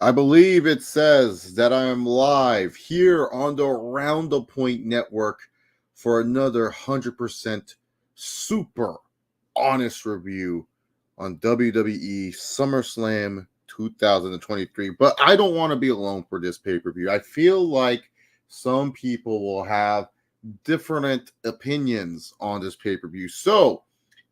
I believe it says that I am live here on the Round the Point Network for another 100% super honest review on WWE Summerslam 2023. But I don't want to be alone for this pay-per-view. I feel like some people will have different opinions on this pay-per-view. So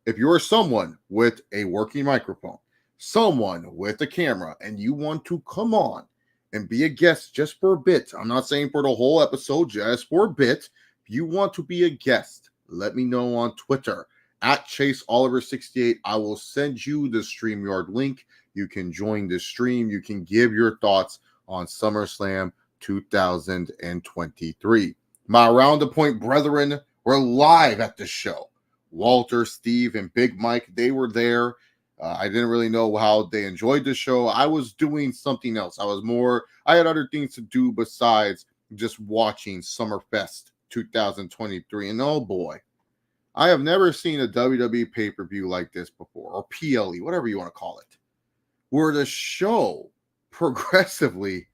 if you're someone with a working microphone, someone with a camera, and you want to come on and be a guest just for a bit, I'm not saying for the whole episode, just for a bit. If you want to be a guest, let me know on Twitter at ChaseOliver68. I will send you the StreamYard link. You can join the stream. You can give your thoughts on SummerSlam 2023. My Round the Point brethren were live at the show. Walter, Steve, and Big Mike, they were there. I didn't really know how they enjoyed the show. I was doing something else. I had other things to do besides just watching Summerfest 2023. And oh boy, I have never seen a WWE pay-per-view like this before, or PLE, whatever you want to call it, where the show progressively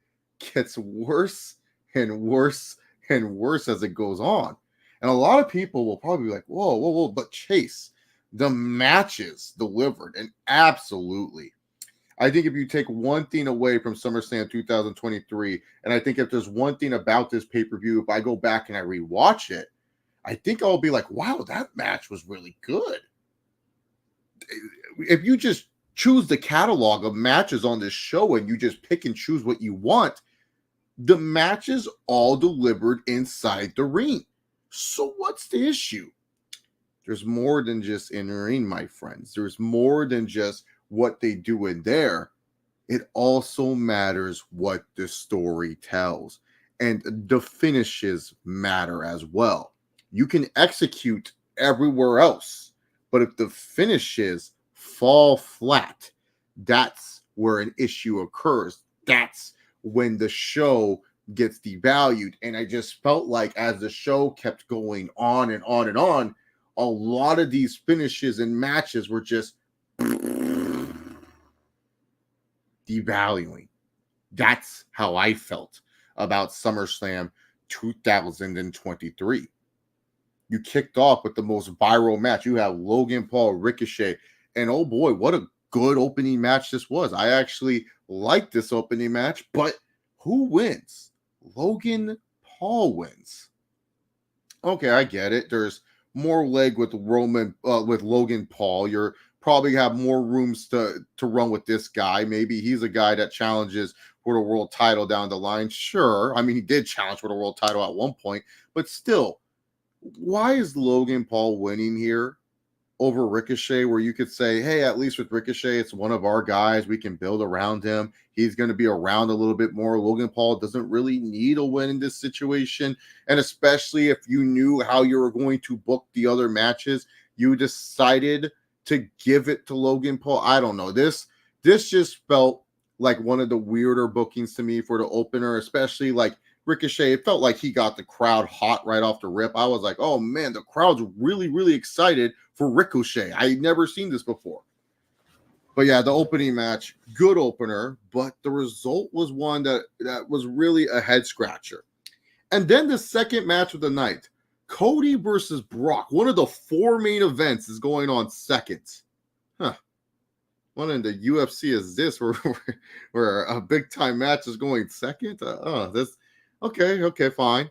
gets worse and worse and worse as it goes on. And a lot of people will probably be like, whoa, but Chase, the matches delivered, and absolutely. I think if you take one thing away from SummerSlam 2023, and I think if there's one thing about this pay-per-view, if I go back and I rewatch it, I think I'll be like, wow, that match was really good. If you just choose the catalog of matches on this show and you just pick and choose what you want, the matches all delivered inside the ring. So what's the issue? There's more than just in the ring, my friends. There's more than just what they do in there. It also matters what the story tells. And the finishes matter as well. You can execute everywhere else, but if the finishes fall flat, that's where an issue occurs. That's when the show gets devalued. And I just felt like as the show kept going on and on and on, a lot of these finishes and matches were just devaluing. That's how I felt about SummerSlam 2023. You kicked off with the most viral match. You have Logan Paul, Ricochet, and oh boy, what a good opening match this was. I actually liked this opening match, but who wins? Logan Paul wins. Okay, I get it. There's more leg with Logan Paul. You're probably have more rooms to run with this guy. Maybe he's a guy that challenges for the world title down the line. Sure. I mean, he did challenge for the world title at one point, but still, why is Logan Paul winning here over Ricochet, where you could say, hey, at least with Ricochet, it's one of our guys. We can build around him. He's going to be around a little bit more. Logan Paul doesn't really need a win in this situation. And especially if you knew how you were going to book the other matches, you decided to give it to Logan Paul. I don't know. This just felt like one of the weirder bookings to me for the opener, especially like Ricochet. It felt like he got the crowd hot right off the rip. I was like, oh man, the crowd's really, really excited for Ricochet. I had never seen this before. But yeah, the opening match, good opener, but the result was one that was really a head scratcher. And then the second match of the night, Cody versus Brock. One of the four main events is going on second. What in the UFC is this where a big time match is going second? Okay, fine.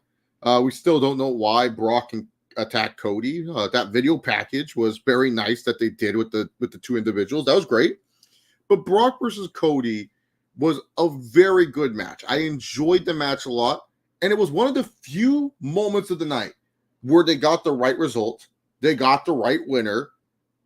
We still don't know why Brock can attack Cody. That video package was very nice that they did with the two individuals. That was great. But Brock versus Cody was a very good match. I enjoyed the match a lot, and it was one of the few moments of the night where they got the right result, they got the right winner,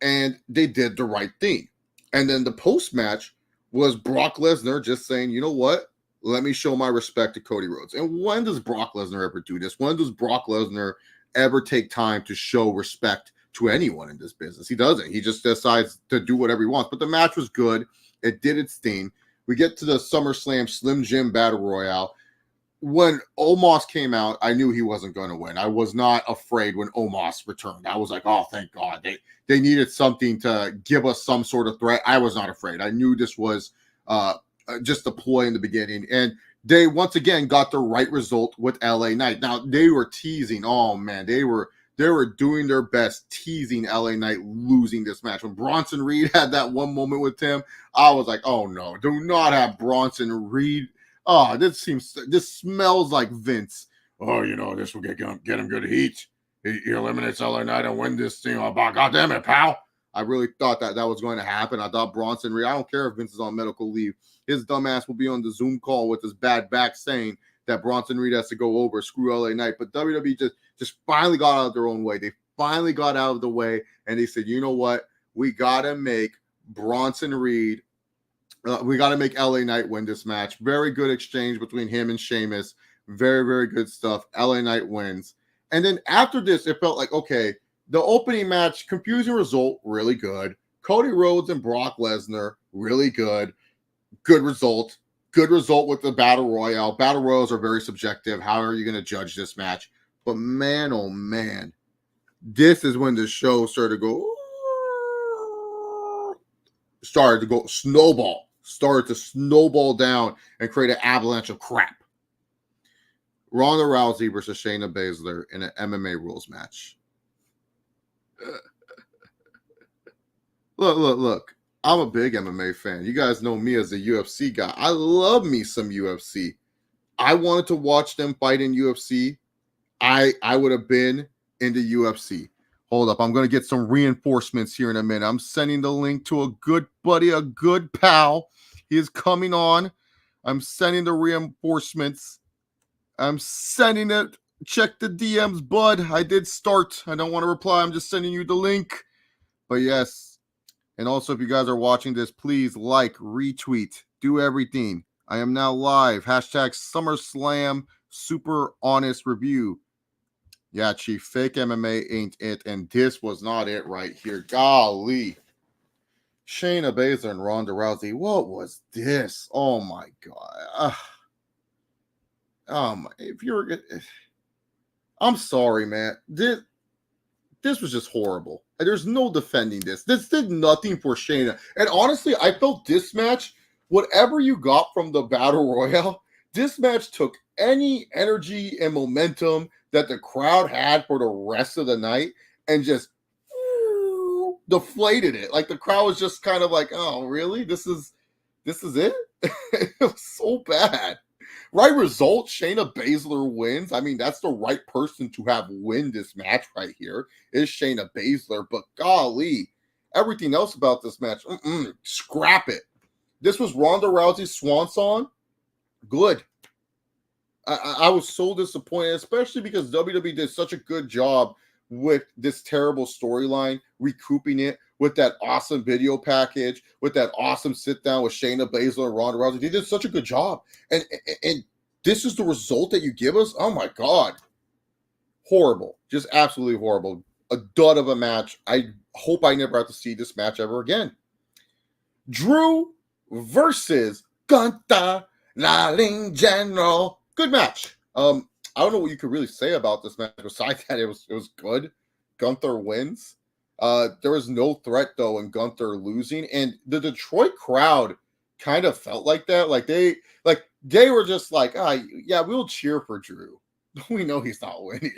and they did the right thing. And then the post-match was Brock Lesnar just saying, you know what? Let me show my respect to Cody Rhodes. And when does Brock Lesnar ever do this? When does Brock Lesnar ever take time to show respect to anyone in this business? He doesn't. He just decides to do whatever he wants. But the match was good. It did its thing. We get to the SummerSlam Slim Jim Battle Royale. When Omos came out, I knew he wasn't going to win. I was not afraid when Omos returned. I was like, oh, thank God. They needed something to give us some sort of threat. I was not afraid. I knew this was a just a ploy in the beginning. And they once again got the right result with LA Knight. Now they were teasing. Oh man, they were doing their best teasing LA Knight losing this match. When Bronson Reed had that one moment with him, I was like, oh no, do not have Bronson Reed. Oh, this smells like Vince. Oh, this will get him good heat. He eliminates LA Knight and win this thing. Oh, God damn it, pal. I really thought that was going to happen. I thought Bronson Reed, I don't care if Vince is on medical leave. His dumbass will be on the Zoom call with his bad back saying that Bronson Reed has to go over, screw LA Knight. But WWE just finally got out of their own way. They finally got out of the way, and they said, you know what? We got to make Bronson Reed, we got to make LA Knight win this match. Very good exchange between him and Sheamus. Very, very good stuff. LA Knight wins. And then after this, it felt like, okay, the opening match, confusing result, really good. Cody Rhodes and Brock Lesnar, really good. Good result. Good result with the Battle Royale. Battle Royals are very subjective. How are you going to judge this match? But man, oh man, this is when the show started to go snowball. Started to snowball down and create an avalanche of crap. Ronda Rousey versus Shayna Baszler in an MMA Rules match. Look. I'm a big MMA fan. You guys know me as a UFC guy. I love me some UFC. I wanted to watch them fight in UFC. I would have been in the UFC. Hold up. I'm going to get some reinforcements here in a minute. I'm sending the link to a good buddy, a good pal. He is coming on. I'm sending the reinforcements. I'm sending it. Check the DMs, bud. I did start. I don't want to reply. I'm just sending you the link. But yes. And also, if you guys are watching this, please like, retweet, do everything. I am now live. Hashtag Summerslam Super Honest Review. Yeah, Chief, fake MMA ain't it. And this was not it right here. Golly. Shayna Baszler and Ronda Rousey. What was this? Oh, my God. I'm sorry, man. This was just horrible. There's no defending this. This did nothing for Shayna. And honestly, I felt this match, whatever you got from the Battle Royale, this match took any energy and momentum that the crowd had for the rest of the night and just deflated it. Like the crowd was just kind of like, oh, really? This is it? It was so bad. Right result, Shayna Baszler wins. I mean, that's the right person to have win this match right here is Shayna Baszler. But golly, everything else about this match, scrap it. This was Ronda Rousey's swan song. Good. I was so disappointed, especially because WWE did such a good job with this terrible storyline, recouping it with that awesome video package, with that awesome sit down with Shayna Baszler and Ronda Rousey. They did such a good job. And this is the result that you give us? Oh my God. Horrible. Just absolutely horrible. A dud of a match. I hope I never have to see this match ever again. Drew versus Gunther, Darling General. Good match. I don't know what you could really say about this match besides that it was good. Gunther wins. There was no threat though in Gunther losing, and the Detroit crowd kind of felt like that. Like they were just like, yeah, we'll cheer for Drew. We know he's not winning.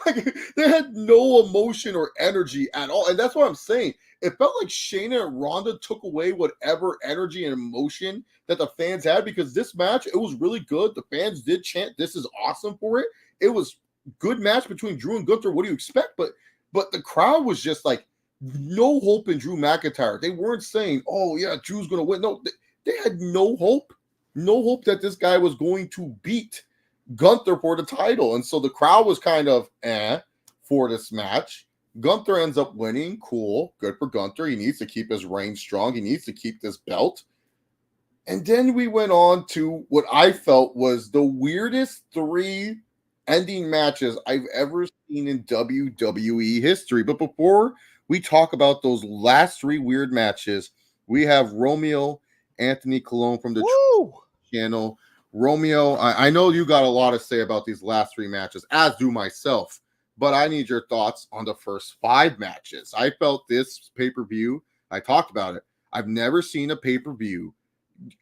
Like they had no emotion or energy at all, and that's what I'm saying. It felt like Shayna and Ronda took away whatever energy and emotion that the fans had because this match, it was really good. The fans did chant, "This is awesome" for it. It was good match between Drew and Gunther. What do you expect? But the crowd was just like, no hope in Drew McIntyre. They weren't saying, "Oh yeah, Drew's gonna win." No, they had no hope that this guy was going to beat Gunther for the title, and so the crowd was kind of for this match. Gunther ends up winning. Cool. Good for Gunther. He needs to keep his reign strong. He needs to keep this belt. And then we went on to what I felt was the weirdest 3 ending matches I've ever seen in WWE history. But before we talk about those last 3 weird matches, we have Romeo Anthony Colon from the channel. Romeo, I know you got a lot to say about these last 3 matches, as do myself. But I need your thoughts on the first 5 matches. I felt this pay-per-view, I talked about it. I've never seen a pay-per-view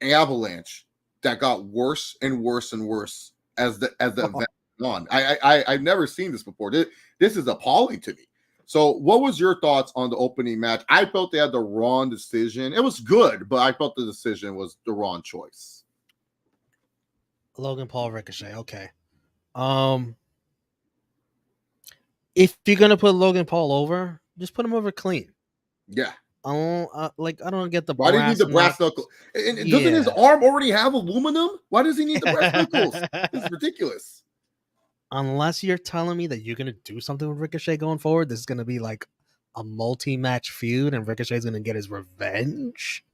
avalanche that got worse and worse and worse as the event went on. I've never seen this before. This is appalling to me. So, what was your thoughts on the opening match? I felt they had the wrong decision. It was good, but I felt the decision was the wrong choice. Logan Paul Ricochet. Okay. If you're gonna put Logan Paul over, just put him over clean. Yeah. I don't get the. Why did he need the brass knuckles? And doesn't his arm already have aluminum? Why does he need the brass knuckles? This is ridiculous. Unless you're telling me that you're gonna do something with Ricochet going forward, this is gonna be like a multi-match feud, and Ricochet's gonna get his revenge.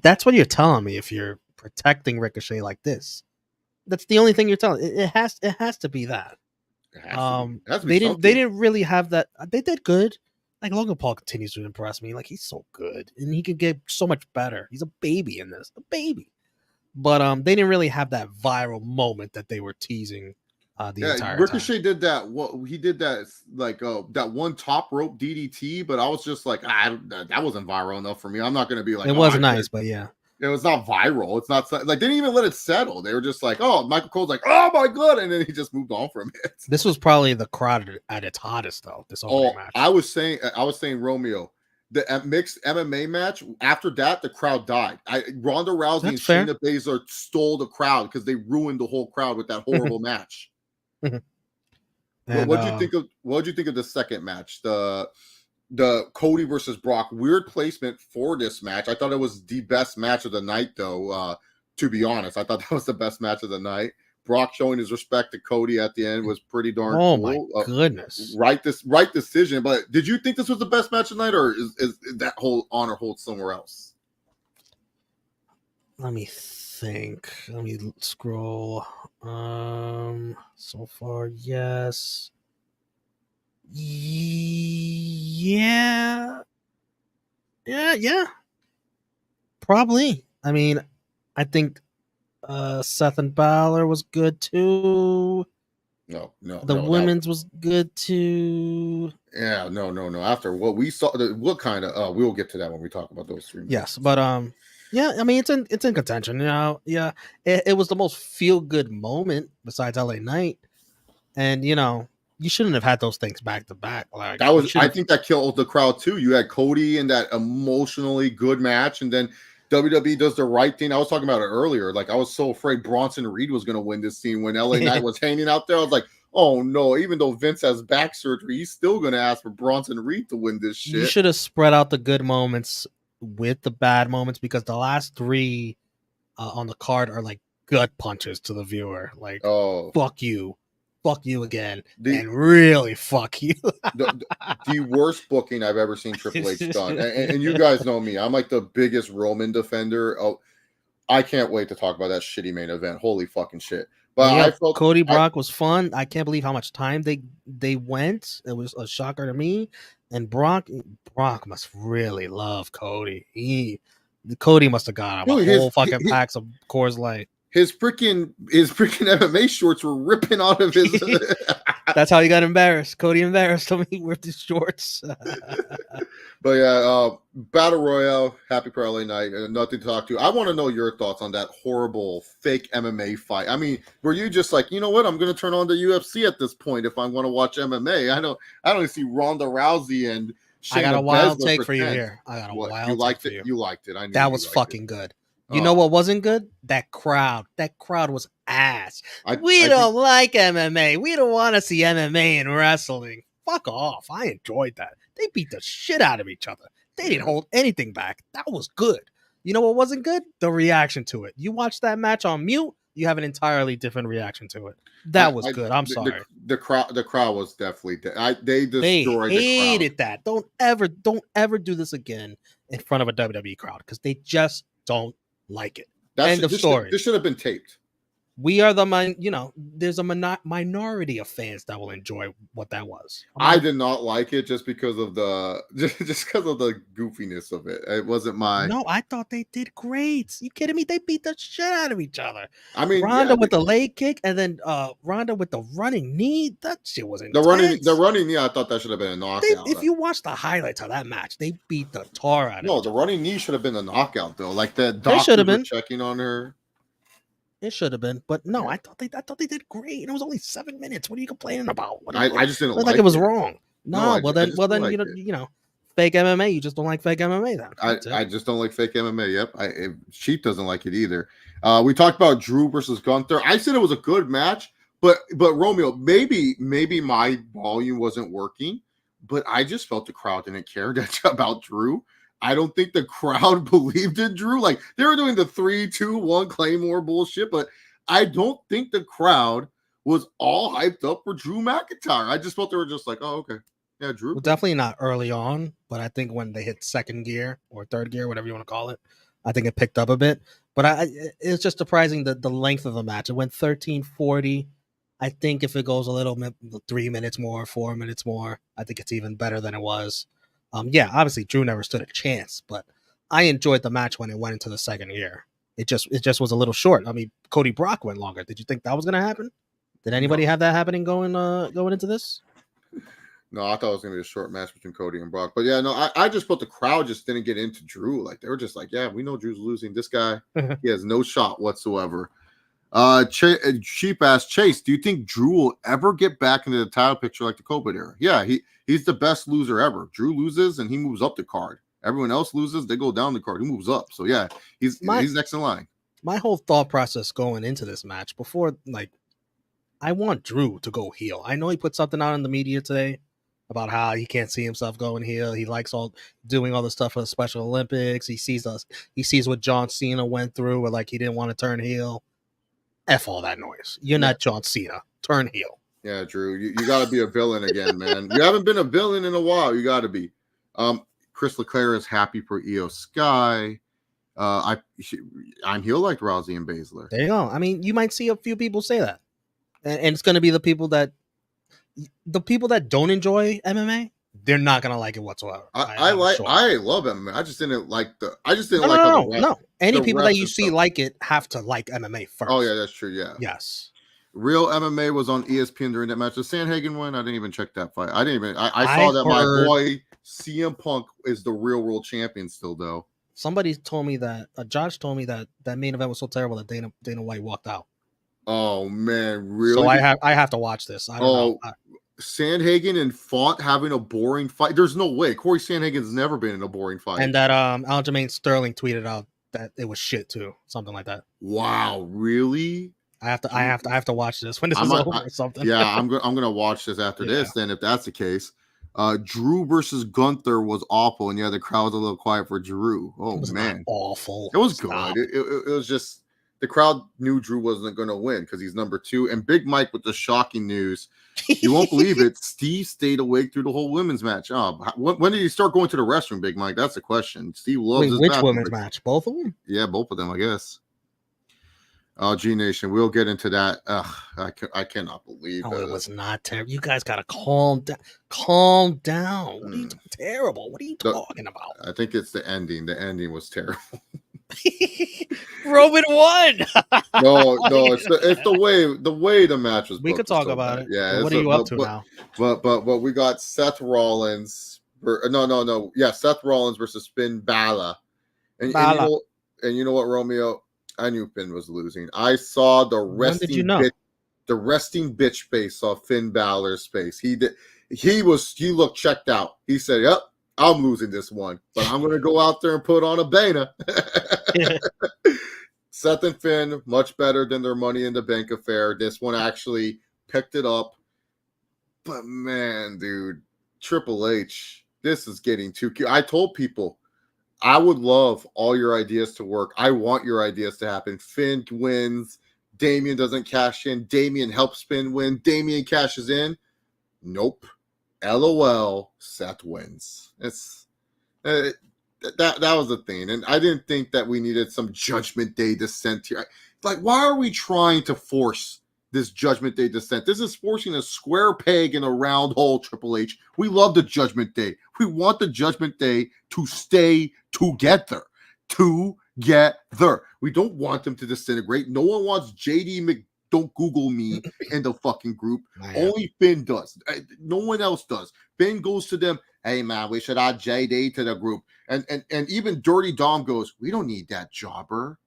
That's what you're telling me. If you're protecting Ricochet like this, that's the only thing you're telling. It has to be that. They didn't really have that. They did good. Like Logan Paul continues to impress me. Like he's so good, and he could get so much better. He's a baby in this, a baby. But they didn't really have that viral moment that they were teasing. The entire Ricochet time. did that. He did that like that one top rope DDT, but I was just like, that wasn't viral enough for me. I'm not going to be like, it wasn't nice, but yeah, it was not viral. It's not like they didn't even let it settle. They were just like, oh, Michael Cole's like, oh my god, and then he just moved on from it. This was probably the crowd at its hottest though. This whole match. I was saying Romeo. The mixed MMA match, after that, the crowd died. Ronda Rousey and Shayna Baszler stole the crowd because they ruined the whole crowd with that horrible match. What did you think of the second match? The Cody versus Brock. Weird placement for this match. I thought it was the best match of the night, though. To be honest, I thought that was the best match of the night. Brock showing his respect to Cody at the end was pretty darn cool. My goodness! Right decision. But did you think this was the best match of the night, or is that whole honor hold somewhere else? Let me think. Let me scroll. So far, yes. Yeah. Probably. I mean, I think Seth and Balor was good too. No. The women's was good too. Yeah, no. After what we saw, what kind of we'll get to that when we talk about those three. Yes, but yeah, I mean it's in contention. You know, yeah, it was the most feel good moment besides LA Knight, and you know you shouldn't have had those things back to back. Like that was, I think that killed the crowd too. You had Cody in that emotionally good match, and then WWE does the right thing. I was talking about it earlier. Like I was so afraid Bronson Reed was going to win this scene when LA Knight was hanging out there. I was like, oh no! Even though Vince has back surgery, he's still going to ask for Bronson Reed to win this shit. You should have spread out the good moments with the bad moments, because the last three on the card are like gut punches to the viewer. Like, oh, fuck you again, and really fuck you. the worst booking I've ever seen Triple H done. And you guys know me. I'm like the biggest Roman defender. Oh, I can't wait to talk about that shitty main event. Holy fucking shit. But yeah, I felt Cody Brock was fun. I can't believe how much time they went. It was a shocker to me. And Brock must really love Cody. Cody must have got him a whole fucking packs of Coors Light. His freaking MMA shorts were ripping out of his. That's how he got embarrassed. Cody embarrassed him. He ripped his shorts. But yeah, Battle Royale, happy for LA Knight. Nothing to talk to. I want to know your thoughts on that horrible fake MMA fight. I mean, were you just like, you know what? I'm going to turn on the UFC at this point if I want to watch MMA. I don't see Ronda Rousey and Shayna. I got a wild take for you here. I got a wild take. You liked it. I knew that was fucking good. You know what wasn't good? That crowd. That crowd was ass. We don't like MMA. We don't want to see MMA in wrestling. Fuck off. I enjoyed that. They beat the shit out of each other. They didn't hold anything back. That was good. You know what wasn't good? The reaction to it. You watch that match on mute, you have an entirely different reaction to it. That was good. I'm sorry. The crowd was definitely they destroyed they the crowd. Hated that. Don't ever do this again in front of a WWE crowd, because they just don't like it. End of story. This should have been taped. We are there's a minority of fans that will enjoy what that was. I did not like it just because of the goofiness of it. It wasn't my. No, I thought they did great. You kidding me? They beat the shit out of each other. I mean, Ronda with the leg kick, and then Ronda with the running knee. That shit was intense. the running knee. I thought that should have been a knockout. If you watch the highlights of that match, they beat the tar out of No, it. the running knee should have been a knockout though. Like the doctor was checking on her. It should have been, but no, I thought they did great. And it was only 7 minutes. What are you complaining about? I just didn't like it was wrong. No, well then fake MMA. You just don't like fake MMA then. I just don't like fake MMA. Yep. Sheep doesn't like it either. We talked about Drew versus Gunther. I said it was a good match, but Romeo, maybe my volume wasn't working, but I just felt the crowd didn't care about Drew. I don't think the crowd believed in Drew. Like they were doing the 3-2-1 Claymore bullshit, but I don't think the crowd was all hyped up for Drew McIntyre. I just felt they were just like, oh, okay. Yeah, Drew. Well, definitely not early on, but I think when they hit second gear or third gear, whatever you want to call it, I think it picked up a bit. But it's just surprising the length of the match. It went 13:40. I think if it goes a little 3 minutes more, 4 minutes more, I think it's even better than it was. Obviously Drew never stood a chance, but I enjoyed the match when it went into the second gear. It just was a little short. I mean, Cody Brock went longer. Did you think that was going to happen? Did anybody have that happening going into this? No, I thought it was going to be a short match between Cody and Brock. But yeah, no, I just felt the crowd just didn't get into Drew. Like they were just like, yeah, we know Drew's losing. This guy, he has no shot whatsoever. Sheep asked Chase, do you think Drew will ever get back into the title picture like the COVID era? Yeah, he's the best loser ever. Drew loses and he moves up the card. Everyone else loses, they go down the card. He moves up. So yeah, he's next in line. My whole thought process going into this match before, like, I want Drew to go heel. I know he put something out in the media today about how he can't see himself going heel. He likes doing all the stuff for the Special Olympics. He sees what John Cena went through where like he didn't want to turn heel. F all that noise. You're not John Cena. Turn heel. Yeah, Drew. You got to be a villain again, man. You haven't been a villain in a while. You got to be. Chris Leclerc is happy for Io Sky. I'm heel like Rousey and Baszler. There you go. I mean, you might see a few people say that, and it's going to be the people that don't enjoy MMA. They're not going to like it whatsoever. I love MMA. I just didn't like the. No. Any people that you see like it have to like MMA first. Oh yeah, that's true. Yeah. Yes. Real MMA was on ESPN during that match. The Sandhagen one, I didn't even check that fight. I saw that my boy CM Punk is the real world champion still, though. Somebody told me that Josh told me that main event was so terrible that Dana White walked out. Oh man, really? So I have to watch this. I don't know. Sandhagen and Font having a boring fight. There's no way. Corey Sandhagen's never been in a boring fight. And that Aljamain Sterling tweeted out that it was shit too, something like that. Wow, really? I have to watch this when this is over or something. Yeah, I'm gonna watch this after this. Then, if that's the case, Drew versus Gunther was awful, and yeah, the crowd was a little quiet for Drew. Oh man, awful. It was good. It was just the crowd knew Drew wasn't gonna win because he's number 2. And Big Mike with the shocking news. You won't believe it. Steve stayed awake through the whole women's match. When did he start going to the restroom, Big Mike? That's the question. Steve loves which women's match? Both of them? Yeah, both of them, I guess. G Nation, we'll get into that. I cannot believe it was not terrible. You guys gotta calm down. Calm down. What are you terrible? What are you talking about? I think it's the ending. The ending was terrible. Roman won. no, it's the way the match was. We could talk about it. Yeah. What are you up to now? But we got Seth Rollins. Yeah, Seth Rollins versus Finn Balor. And you know what, Romeo? I knew Finn was losing. I saw the resting bitch face off Finn Balor's face. He looked checked out. He said, "Yep, I'm losing this one, but I'm going to go out there and put on a Bana." Seth and Finn, much better than their Money in the Bank affair. This one actually picked it up. But man, dude, Triple H, this is getting too cute. I told people, I would love all your ideas to work. I want your ideas to happen. Finn wins. Damian doesn't cash in. Damian helps Finn win. Damian cashes in. Nope. LOL. Seth wins. that was the thing. And I didn't think that we needed some Judgment Day descent here. Like, why are we trying to force this Judgment Day descent? This is forcing a square peg in a round hole, Triple H. We love the Judgment Day. We want the Judgment Day to stay together. Together. We don't want them to disintegrate. No one wants don't Google me in the fucking group. Only Finn does. No one else does. Finn goes to them, hey man, we should add JD to the group. And even Dirty Dom goes, we don't need that jobber.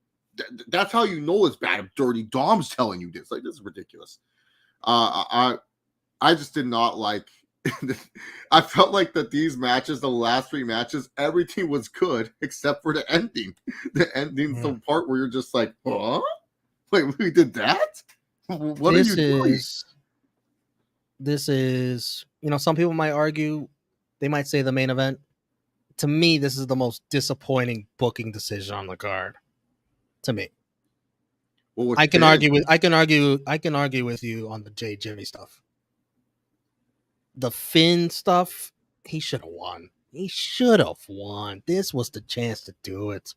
That's how you know it's bad if Dirty Dom's telling you this. Like, this is ridiculous. I just did not like I felt like that these matches, the last 3 matches, everything was good except for the ending. The ending's the part where you're just like, huh? Wait, we did that? What are you doing? This is, some people might argue, they might say the main event. To me, this is the most disappointing booking decision on the card. To me. Well, I can argue with you on the Jay Jimmy stuff. The Finn stuff, he should have won. This was the chance to do it.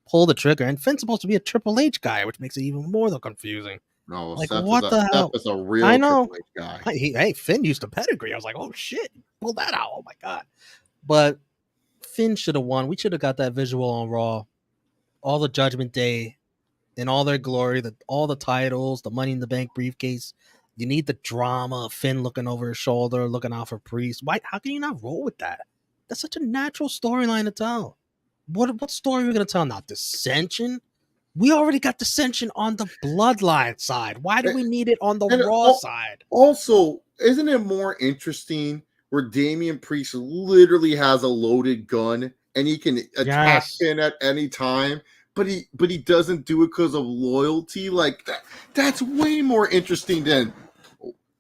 Pull the trigger. And Finn's supposed to be a Triple H guy, which makes it even more confusing. No, like, what the hell? Seth is a real Triple H guy. Hey, Finn used a pedigree. I was like, oh shit, pull that out. Oh my god. But Finn should have won. We should have got that visual on Raw. All the Judgment Day in all their glory, all the titles, the Money in the Bank briefcase. You need the drama of Finn looking over his shoulder, looking out for Priest. Why? How can you not roll with that? That's such a natural storyline to tell. What story are we going to tell now? Dissension? We already got dissension on the Bloodline side. Why do we need it on the Raw side? Also, isn't it more interesting where Damian Priest literally has a loaded gun and he can attack Finn at any time? But he doesn't do it because of loyalty. Like that's way more interesting than,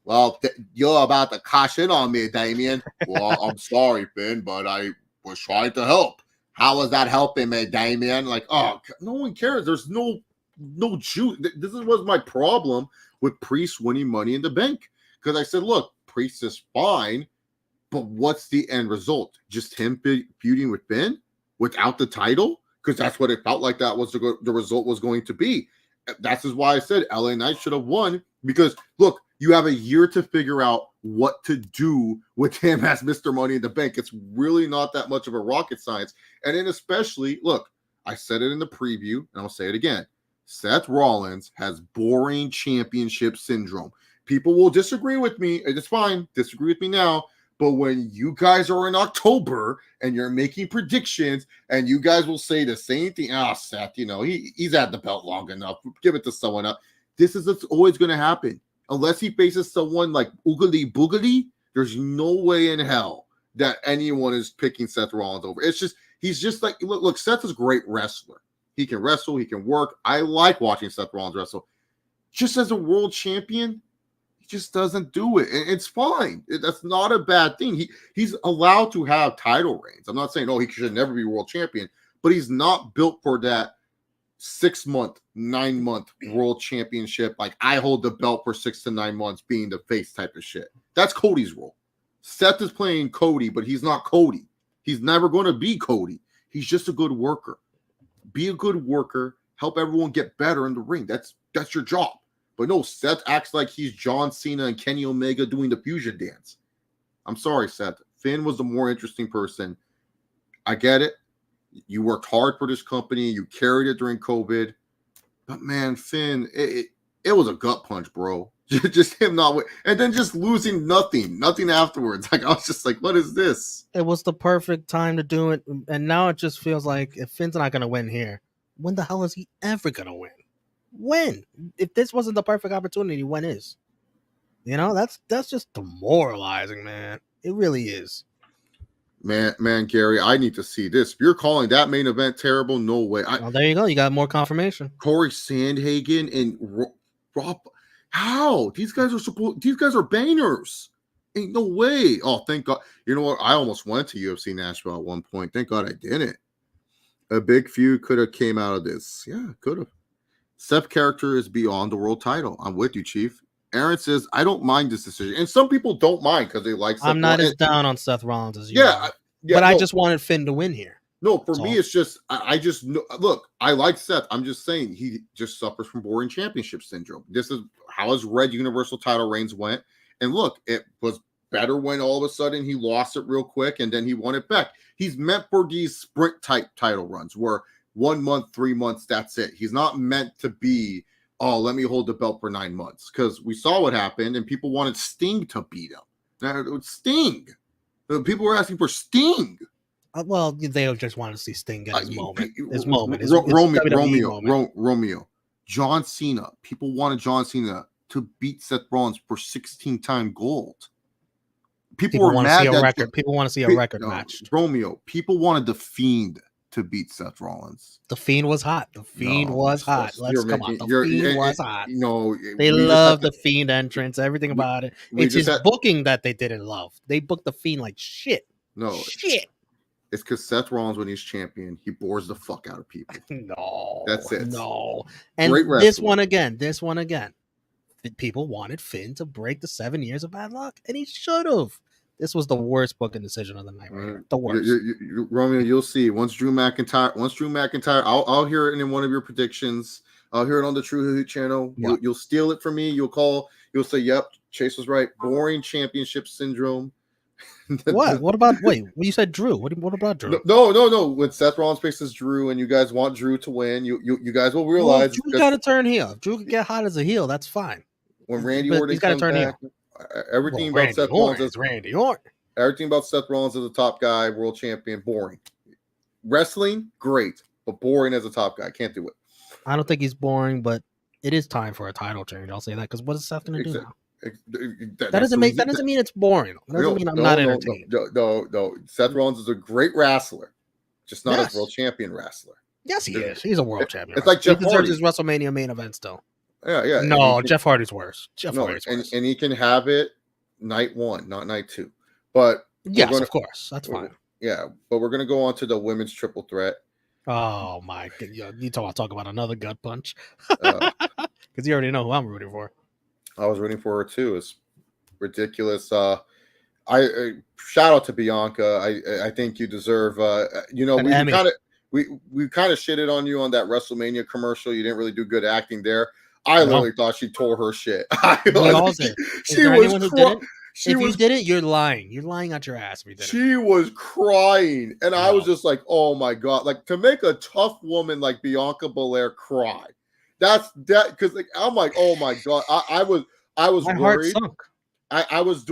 well, you're about to cash in on me, Damian. Well, I'm sorry, Finn, but I was trying to help. How was that helping me, Damian? Like, oh, no one cares. There's no juice. This was my problem with Priest winning Money in the Bank. Because I said, look, Priest is fine, but what's the end result? Just him feuding with Finn without the title? Because that's what it felt like that was the result was going to be. That's why I said LA Knight should have won. Because, look, you have a year to figure out what to do with him as Mr. Money in the Bank. It's really not that much of a rocket science. And then especially, look, I said it in the preview, and I'll say it again. Seth Rollins has boring championship syndrome. People will disagree with me. It's fine. Disagree with me now. But when you guys are in October and you're making predictions and you guys will say the same thing, Seth, he's had the belt long enough. Give it to someone else. This is what's always going to happen. Unless he faces someone like Oogly Boogly, there's no way in hell that anyone is picking Seth Rollins over. He's just like, look, Seth is a great wrestler. He can wrestle. He can work. I like watching Seth Rollins wrestle. Just as a world champion, he just doesn't do it. And it's fine. That's not a bad thing. He's allowed to have title reigns. I'm not saying, he should never be world champion, but he's not built for that 6-month, 9-month world championship. Like, I hold the belt for 6 to 9 months being the face type of shit. That's Cody's role. Seth is playing Cody, but he's not Cody. He's never going to be Cody. He's just a good worker. Be a good worker. Help everyone get better in the ring. That's your job. But no, Seth acts like he's John Cena and Kenny Omega doing the fusion dance. I'm sorry, Seth. Finn was the more interesting person. I get it. You worked hard for this company. You carried it during COVID. But, man, Finn, it was a gut punch, bro. Just him not win. And then just losing nothing afterwards. Like, I was just like, what is this? It was the perfect time to do it. And now it just feels like if Finn's not going to win here, when the hell is he ever going to win? When? If this wasn't the perfect opportunity, when is? That's just demoralizing, man. It really is. Man, Gary, I need to see this. If you're calling that main event terrible, no way. There you go. You got more confirmation. Corey Sandhagen and Rob. How? These guys are bangers. Ain't no way. Oh, thank God. You know what? I almost went to UFC Nashville at one point. Thank God I didn't. A big feud could have came out of this. Yeah, could have. Seth's character is beyond the world title. I'm with you, Chief. Aaron says, I don't mind this decision. And some people don't mind because they like Seth. I'm not as down on Seth Rollins as you are. But I just wanted Finn to win here. No, for me, it's just I just look. I like Seth. I'm just saying he just suffers from boring championship syndrome. This is how his red Universal title reigns went. And look, it was better when all of a sudden he lost it real quick and then he won it back. He's meant for these sprint type title runs where 1 month, 3 months, that's it. He's not meant to be, oh, let me hold the belt for 9 months, because we saw what happened and people wanted Sting to beat him. Now, Sting. People were asking for Sting. Well, they just want to see Sting get his moment. His moment. Romeo. John Cena. People wanted John Cena to beat Seth Rollins for 16-time gold. People were mad that people want to see a record match. Romeo. People wanted The Fiend to beat Seth Rollins. The Fiend was hot. The Fiend was hot. Let's come on. The Fiend was hot. No, they love the Fiend entrance. Everything about it. It's his booking that they didn't love. They booked the Fiend like shit. No shit. It's because Seth Rollins, when he's champion, he bores the fuck out of people. No, that's it. No, and this one again. People wanted Finn to break the 7 years of bad luck, and he should have. This was the worst booking decision of the night. Right? The worst. Romeo, you'll see. Once Drew McIntyre, I'll hear it in one of your predictions. I'll hear it on the True Heat channel. Yeah. You'll steal it from me. You'll say, "Yep, Chase was right." Boring championship syndrome. What? What about? Wait, you said Drew. What about Drew? No. When Seth Rollins faces Drew, and you guys want Drew to win, you guys will realize Drew got to turn heel. Drew can get hot as a heel. That's fine. When Randy Orton comes back, everything about Seth Rollins is Randy Orton. Everything about Seth Rollins as a top guy, world champion, boring. Wrestling, great, but boring as a top guy. Can't do it. I don't think he's boring, but it is time for a title change. I'll say that, because what is Seth going to do now? That doesn't mean it's boring. That doesn't mean I'm not entertained. No. Seth Rollins is a great wrestler, just not a world champion wrestler. Yes, he is. He's a world champion. It's like Jeff Hardy. He deserves his WrestleMania main event still. Yeah. No, Jeff Hardy's worse. Hardy's worse. And he can have it night 1, not night 2. But yes, of course, that's fine. Yeah, but we're gonna go on to the women's triple threat. Oh my god! You talk about another gut punch, because you already know who I'm rooting for. I was rooting for her too. It's ridiculous. I shout out to Bianca. I think you deserve. We kind of shitted on you on that WrestleMania commercial. You didn't really do good acting there. I literally thought she tore her shit. If you did it, you're lying. You're lying out your ass. If you did she was crying, and I was just like, "Oh my god!" Like, to make a tough woman like Bianca Belair cry. That's that, because I'm like, "Oh my god!" I was my worried. Heart sunk. I was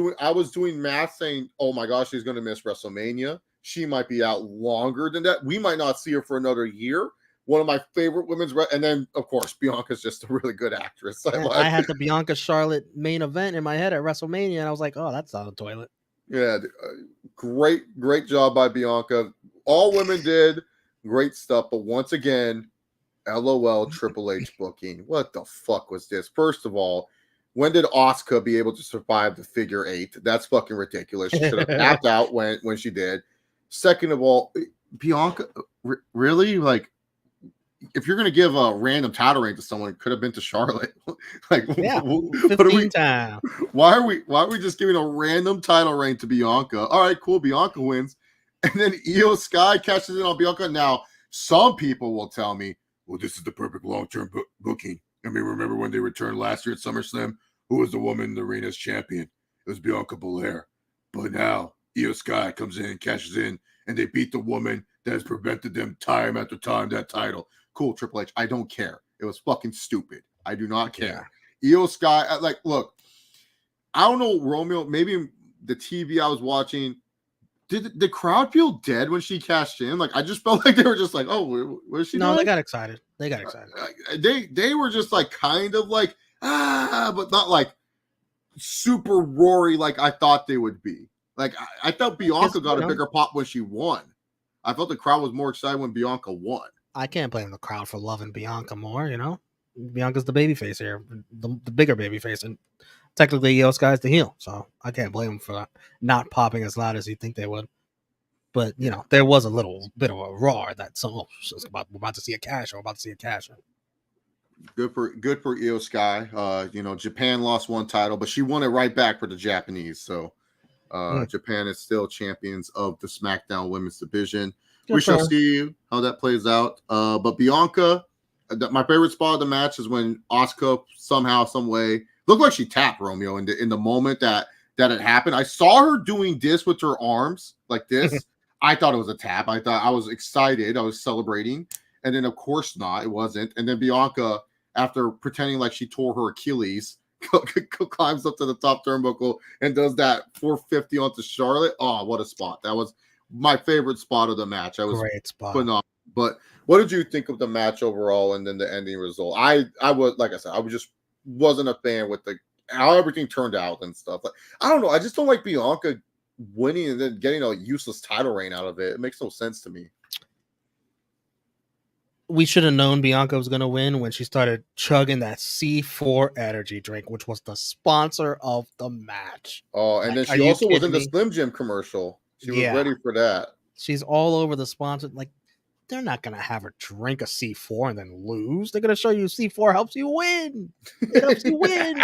doing math, saying, "Oh my gosh, she's going to miss WrestleMania. She might be out longer than that. We might not see her for another year." One of my favorite women's, and then of course Bianca's just a really good actress. I had the Bianca Charlotte main event in my head at WrestleMania, and I was like, "Oh, that's on the toilet." Yeah, great job by Bianca. All women did great stuff, but once again, LOL Triple H booking. What the fuck was this? First of all, when did Asuka be able to survive the figure 8? That's fucking ridiculous. She should have tapped out when she did. Second of all, Bianca, really? Like, if you're going to give a random title reign to someone, it could have been to Charlotte. Like, 15 times. Why are we just giving a random title reign to Bianca? All right, cool. Bianca wins. And then Io Sky catches in on Bianca. Now, some people will tell me, well, this is the perfect long-term booking. I mean, remember when they returned last year at SummerSlam? Who was the woman in the ring as champion? It was Bianca Belair. But now, Io Sky comes in, cashes in, and they beat the woman that has prevented them time after time that title. Cool, Triple H. I don't care. It was fucking stupid. I do not care. Yeah. Io Sky, look, I don't know, Romeo, maybe the TV I was watching, did the crowd feel dead when she cashed in? Like, I just felt like they were just like, oh, where's she? No, they got excited. They were just like, kind of like, but not like super roary like I thought they would be. Like, I felt Bianca got a bigger pop when she won. I felt the crowd was more excited when Bianca won. I can't blame the crowd for loving Bianca more, Bianca's the babyface here, the bigger babyface, and technically Io Sky's the heel, so I can't blame them for not popping as loud as you think they would. But, there was a little bit of a roar that we're about to see a cash, or about to see a cash. Good for Io Sky. Japan lost one title, but she won it right back for the Japanese, so Japan is still champions of the SmackDown Women's Division. we Good for shall her. see how that plays out. But Bianca, my favorite spot of the match is when Asuka somehow, some way, looked like she tapped Romeo in the moment that it happened. I saw her doing this with her arms like this. I thought it was a tap. I was excited. I was celebrating. And then, of course not. It wasn't. And then Bianca, after pretending like she tore her Achilles, climbs up to the top turnbuckle and does that 450 onto Charlotte. Oh, what a spot. That was my favorite spot of the match. I was Great spot. phenomenal. But what did you think of the match overall and then the ending result? I was, like I said, I just wasn't a fan with how everything turned out and stuff. Like, I don't know. I just don't like Bianca winning and then getting a useless title reign out of it. It makes no sense to me. We should have known Bianca was going to win when she started chugging that C4 energy drink, which was the sponsor of the match. Oh, and then she also was in the Slim Jim commercial. She was ready for that. She's all over the sponsor. Like, they're not going to have her drink a C4 and then lose. They're going to show you C4 helps you win. It helps you win.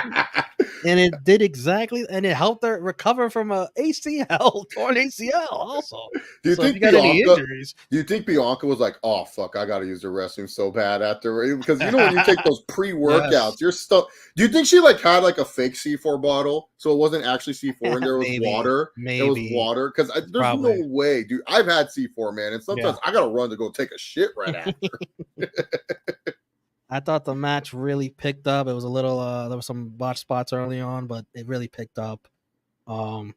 And it did exactly, and it helped her recover from a ACL or an ACL also. Do you so think if you got any injuries? Do you think Bianca was like, oh, fuck, I got to use the restroom so bad after? Because you know when you take those pre-workouts, yes. You're stuck. Do you think she had a fake C4 bottle? So it wasn't actually C4 and there was water? Maybe. It was water? Because there's no way, dude. I've had C4, man. And sometimes I got to run to go take a shit right after. I thought the match really picked up. It was a little there was some botch spots early on, but it really picked up. You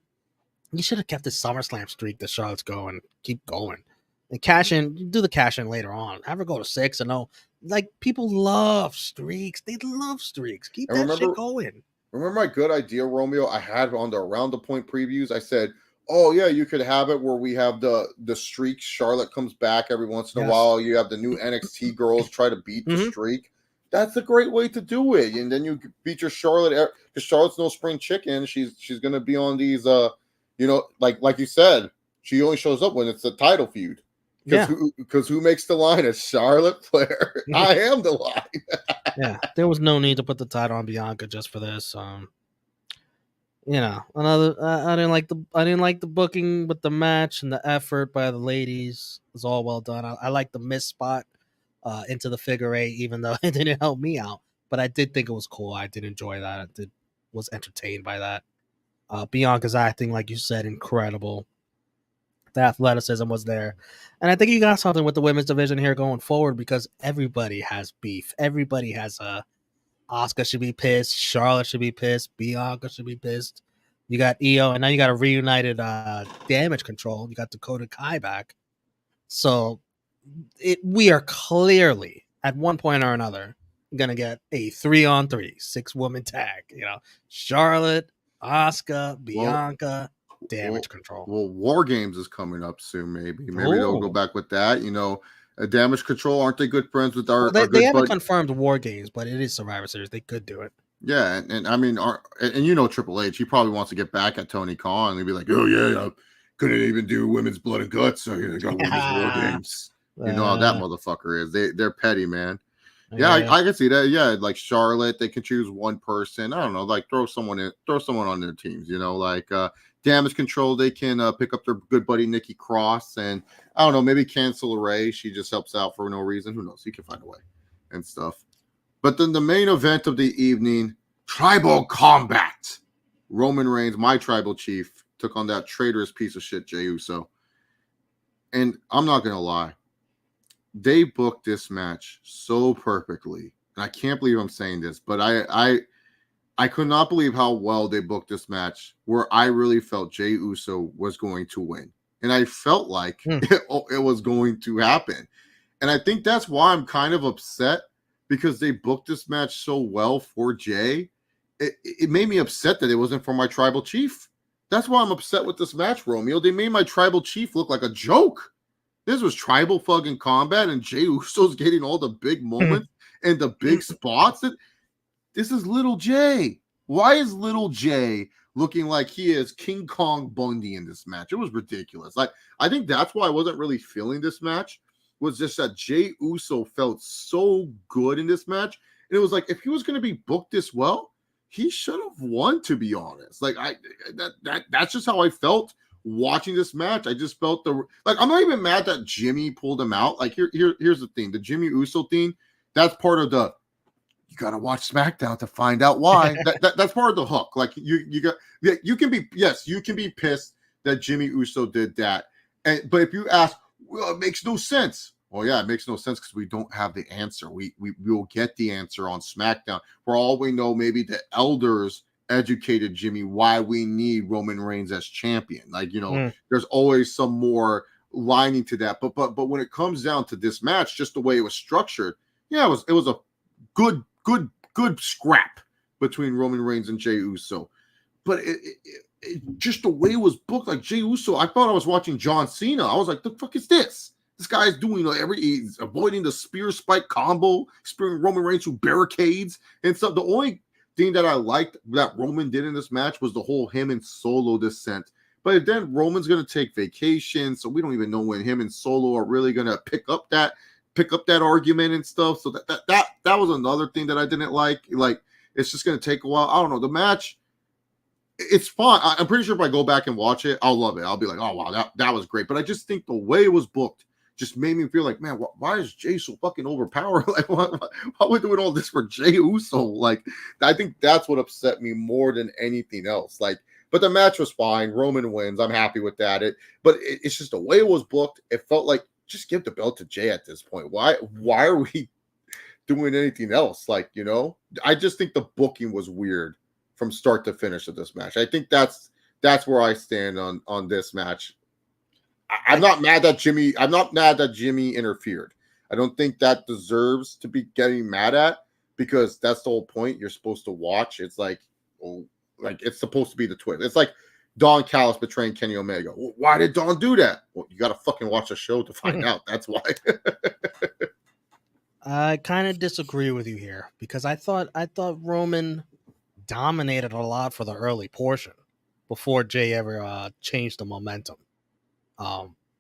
should have kept the SummerSlam streak that Charlotte's going. Keep going. And do the cash in later on. Have her go to 6-0. Like, people love streaks. They love streaks. Keep that shit going. Remember my good idea, Romeo? I had on the Around the Point previews. I said, oh yeah, you could have it where we have the streak. Charlotte comes back every once in a while. You have the new NXT girls try to beat the streak. That's a great way to do it. And then you beat your Charlotte, because Charlotte's no spring chicken. She's gonna be on these like you said, she only shows up when it's a title feud. Because who makes the line? It's Charlotte Flair. I am the line. There was no need to put the title on Bianca just for this. I didn't like the booking, but the match and the effort by the ladies was all well done. I like the miss spot into the figure 8, even though it didn't help me out. But I did think it was cool. I did enjoy that. I was entertained by that. Bianca's acting, like you said, incredible. The athleticism was there. And I think you got something with the women's division here going forward, because everybody has beef. Everybody has Asuka should be pissed. Charlotte should be pissed. Bianca should be pissed. You got Io, and now you got a reunited Damage Control. You got Dakota Kai back. So we are clearly, at one point or another, going to get a 3-on-3, 6-woman tag. Charlotte, Asuka, Bianca, Damage Control. Well, War Games is coming up soon, maybe. Maybe they'll go back with that. Damage Control, aren't they good friends with our they haven't confirmed War Games, but it is Survivor Series. They could do it. Yeah, and I mean, Triple H, he probably wants to get back at Tony Khan and be like, oh yeah, I couldn't even do Women's Blood and Guts, so I got Women's War Games. You know how that motherfucker is. They're petty, man. Yeah, I can see that. Yeah, like Charlotte, they can choose one person. I don't know, like throw someone on their teams. Damage Control, they can pick up their good buddy Nikki Cross, and I don't know, maybe cancel Ray. She just helps out for no reason. Who knows? He can find a way and stuff. But then the main event of the evening, Tribal Combat. Roman Reigns, my tribal chief, took on that traitorous piece of shit, Jay Uso. And I'm not going to lie. They booked this match so perfectly. And I can't believe I'm saying this, but I could not believe how well they booked this match, where I really felt Jay Uso was going to win. And I felt like it was going to happen. And I think that's why I'm kind of upset, because they booked this match so well for Jay. It made me upset that it wasn't for my tribal chief. That's why I'm upset with this match, Romeo. They made my tribal chief look like a joke. This was tribal fucking combat, and Jay Uso's getting all the big moments and the big spots. This is Little Jay. Why is Little Jay looking like he is King Kong Bundy in this match? It was ridiculous. I think that's why I wasn't really feeling this match, was just that Jay Uso felt so good in this match. And it was like, if he was going to be booked this well, he should have won, to be honest. That's just how I felt watching this match, I just felt I'm not even mad that Jimmy pulled him out. Like here's the thing, the Jimmy Uso thing, that's part of the you gotta watch SmackDown to find out why. That's part of the hook. Like you can be pissed that Jimmy Uso did that, but if you ask, well, it makes no sense. Well, yeah, it makes no sense because we don't have the answer. We will get the answer on SmackDown. For all we know, maybe the elders educated Jimmy why we need Roman Reigns as champion. There's always some more lining to that. But when it comes down to this match, just the way it was structured, yeah, it was a good scrap between Roman Reigns and Jey Uso. But it just the way it was booked, like Jey Uso, I thought I was watching John Cena. I was like, the fuck is this? This guy's doing he's avoiding the spear spike combo, spearing Roman Reigns through barricades and stuff. The only thing that I liked that Roman did in this match was the whole him and Solo descent. But then Roman's gonna take vacation, so we don't even know when him and Solo are really gonna pick up that argument and stuff. So that was another thing that I didn't like. Like, it's just gonna take a while. I don't know. The match, it's fun. I'm pretty sure if I go back and watch it, I'll love it. I'll be like, oh wow, that was great. But I just think the way it was booked just made me feel like, man, why is Jay so fucking overpowered? Like, why are we doing all this for Jey Uso? Like, I think that's what upset me more than anything else. Like, but the match was fine. Roman wins. I'm happy with that. But it's just the way it was booked. It felt like, just give the belt to Jay at this point. Why are we doing anything else? Like, I just think the booking was weird from start to finish of this match. I think that's where I stand on this match. I'm not mad that Jimmy interfered. I don't think that deserves to be getting mad at, because that's the whole point. You're supposed to watch. It's like it's supposed to be the twist. It's like Don Callis betraying Kenny Omega. Why did Don do that? Well, you got to fucking watch the show to find out. That's why. I kind of disagree with you here, because I thought Roman dominated a lot for the early portion before Jay ever changed the momentum.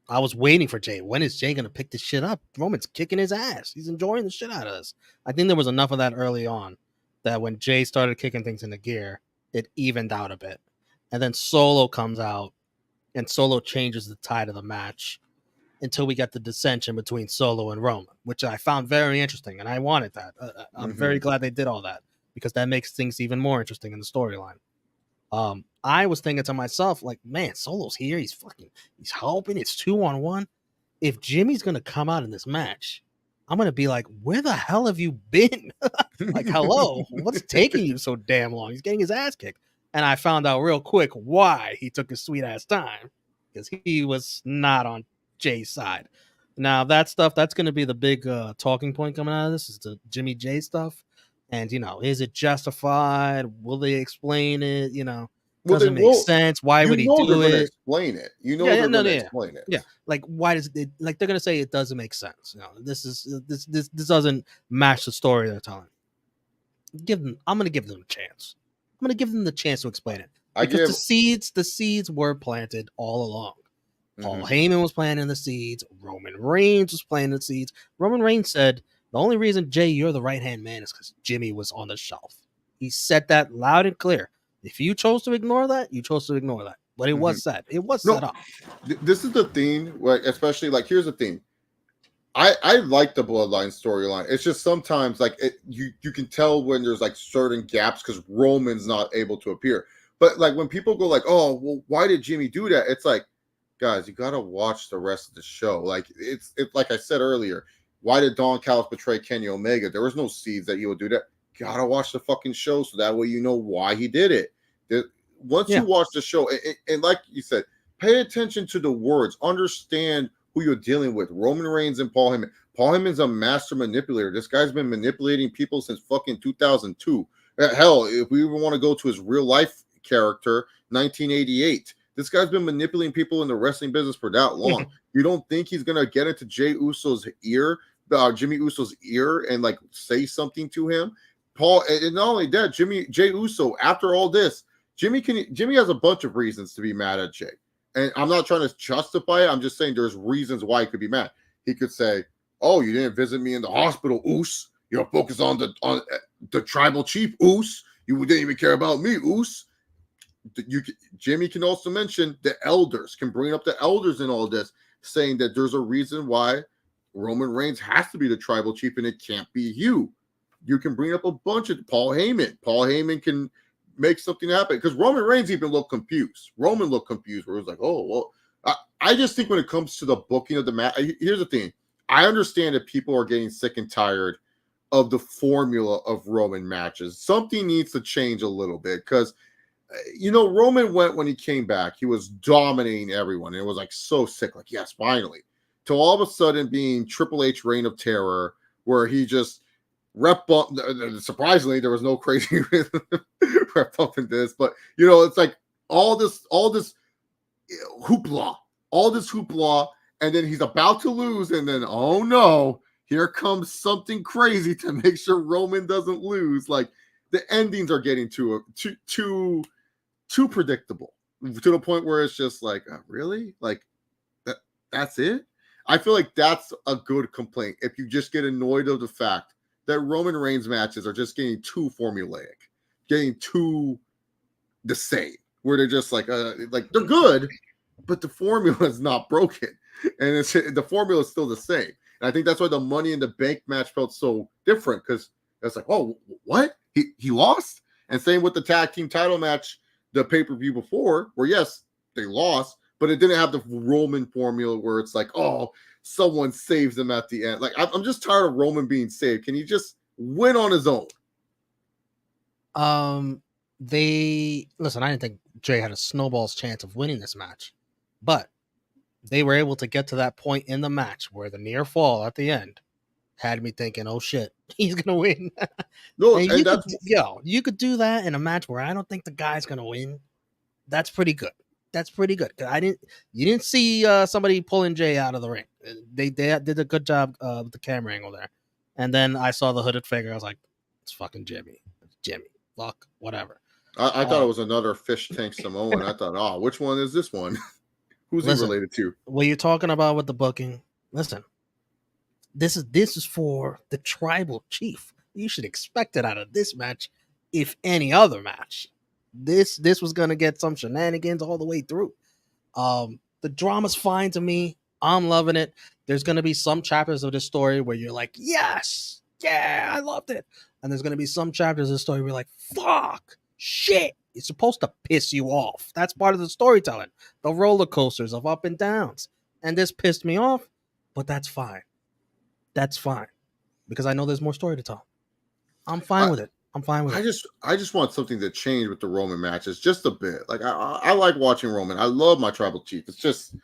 I was waiting for Jay. When is Jay going to pick this shit up? Roman's kicking his ass. He's enjoying the shit out of this. I think there was enough of that early on that when Jay started kicking things into gear, it evened out a bit. And then Solo comes out, and Solo changes the tide of the match until we get the dissension between Solo and Roman, which I found very interesting, and I wanted that. I'm very glad they did all that, because that makes things even more interesting in the storyline. I was thinking to myself, like, man, Solo's here. He's helping. It's 2-on-1. If Jimmy's going to come out in this match, I'm going to be like, where the hell have you been? Like, hello, what's taking you so damn long? He's getting his ass kicked. And I found out real quick why he took his sweet ass time, because he was not on Jay's side. Now, that's going to be the big talking point coming out of this, is the Jimmy Jay stuff. And, is it justified? Will they explain it? Doesn't make sense. Why would he do it? Explain it. They're going to explain it. Yeah. Like, why does it, like, they're going to say it doesn't make sense. This doesn't match the story they're telling. I'm going to give them a chance. I'm going to give them the chance to explain it. Because the seeds were planted all along. Paul Heyman was planting the seeds. Roman Reigns was planting the seeds. Roman Reigns said, the only reason, Jay, you're the right-hand man is because Jimmy was on the shelf. He said that loud and clear. If you chose to ignore that, you chose to ignore that. But it was said. It was set up. This is the thing, like, especially, like, here's the thing. I like the bloodline storyline. It's just sometimes, like, you can tell when there's, like, certain gaps because Roman's not able to appear. But, like, when people go, like, oh, well, why did Jimmy do that? It's like, guys, you got to watch the rest of the show. Like, it's like I said earlier, why did Don Callis betray Kenny Omega? There was no seeds that he would do that. Gotta watch the fucking show so that way you know why he did it. Once you watch the show, and like you said, pay attention to the words. Understand who you're dealing with. Roman Reigns and Paul Heyman. Paul Heyman's a master manipulator. This guy's been manipulating people since fucking 2002. Hell, if we even want to go to his real life character, 1988. This guy's been manipulating people in the wrestling business for that long. You don't think he's gonna get into Jey Uso's ear, Jimmy Uso's ear, and like say something to him? Paul, and not only that, Jey Uso, after all this, Jimmy has a bunch of reasons to be mad at Jay. And I'm not trying to justify it. I'm just saying there's reasons why he could be mad. He could say, oh, you didn't visit me in the hospital, Oos. You're focused on the tribal chief, Oos. You didn't even care about me, Oos. Jimmy can also mention the elders, can bring up the elders in all this, saying that there's a reason why Roman Reigns has to be the tribal chief and it can't be you. You can bring up a bunch of Paul Heyman. Paul Heyman can make something happen because Roman Reigns even looked confused. Roman looked confused where it was like, oh, well, I just think when it comes to the booking of the match, here's the thing. I understand that people are getting sick and tired of the formula of Roman matches. Something needs to change a little bit because, Roman went when he came back. He was dominating everyone. It was like so sick. Like, yes, finally. To all of a sudden being Triple H Reign of Terror where he just rep bump. Surprisingly, there was no crazy rep bump in this. But, it's like all this hoopla. And then he's about to lose, and then, oh no, here comes something crazy to make sure Roman doesn't lose. Like, the endings are getting too predictable to the point where it's just like, really? Like, that's it? I feel like that's a good complaint if you just get annoyed of the fact that Roman Reigns matches are just getting too formulaic, getting too the same, where they're just like they're good, but the formula is not broken. And the formula is still the same. And I think that's why the Money in the Bank match felt so different because it's like, oh, what? He lost? And same with the tag team title match, the pay-per-view before, where yes, they lost, but it didn't have the Roman formula where it's like, oh, someone saves them at the end. Like, I'm just tired of Roman being saved. Can he just win on his own? Listen, I didn't think Jay had a snowball's chance of winning this match, but they were able to get to that point in the match where the near fall at the end had me thinking, oh shit, he's gonna win. No, and you could do that in a match where I don't think the guy's gonna win. That's pretty good. You didn't see somebody pulling Jay out of the ring. They did a good job with the camera angle there. And then I saw the hooded figure. I was like, it's fucking Jimmy. Fuck, whatever. I thought it was another Fish Tank Samoan. I thought, oh, which one is this one? Who's he related to? What you're talking about with the booking, listen, this is for the tribal chief. You should expect it out of this match, if any other match. This was gonna get some shenanigans all the way through. The drama's fine to me. I'm loving it. There's gonna be some chapters of this story where you're like, yes, yeah, I loved it. And there's gonna be some chapters of the story where you're like, fuck, shit. It's supposed to piss you off. That's part of the storytelling. The roller coasters of up and downs. And this pissed me off, but that's fine. That's fine. Because I know there's more story to tell. I'm fine with it. I just want something to change with the Roman matches just a bit. Like I like watching Roman. I love my tribal chief. It's just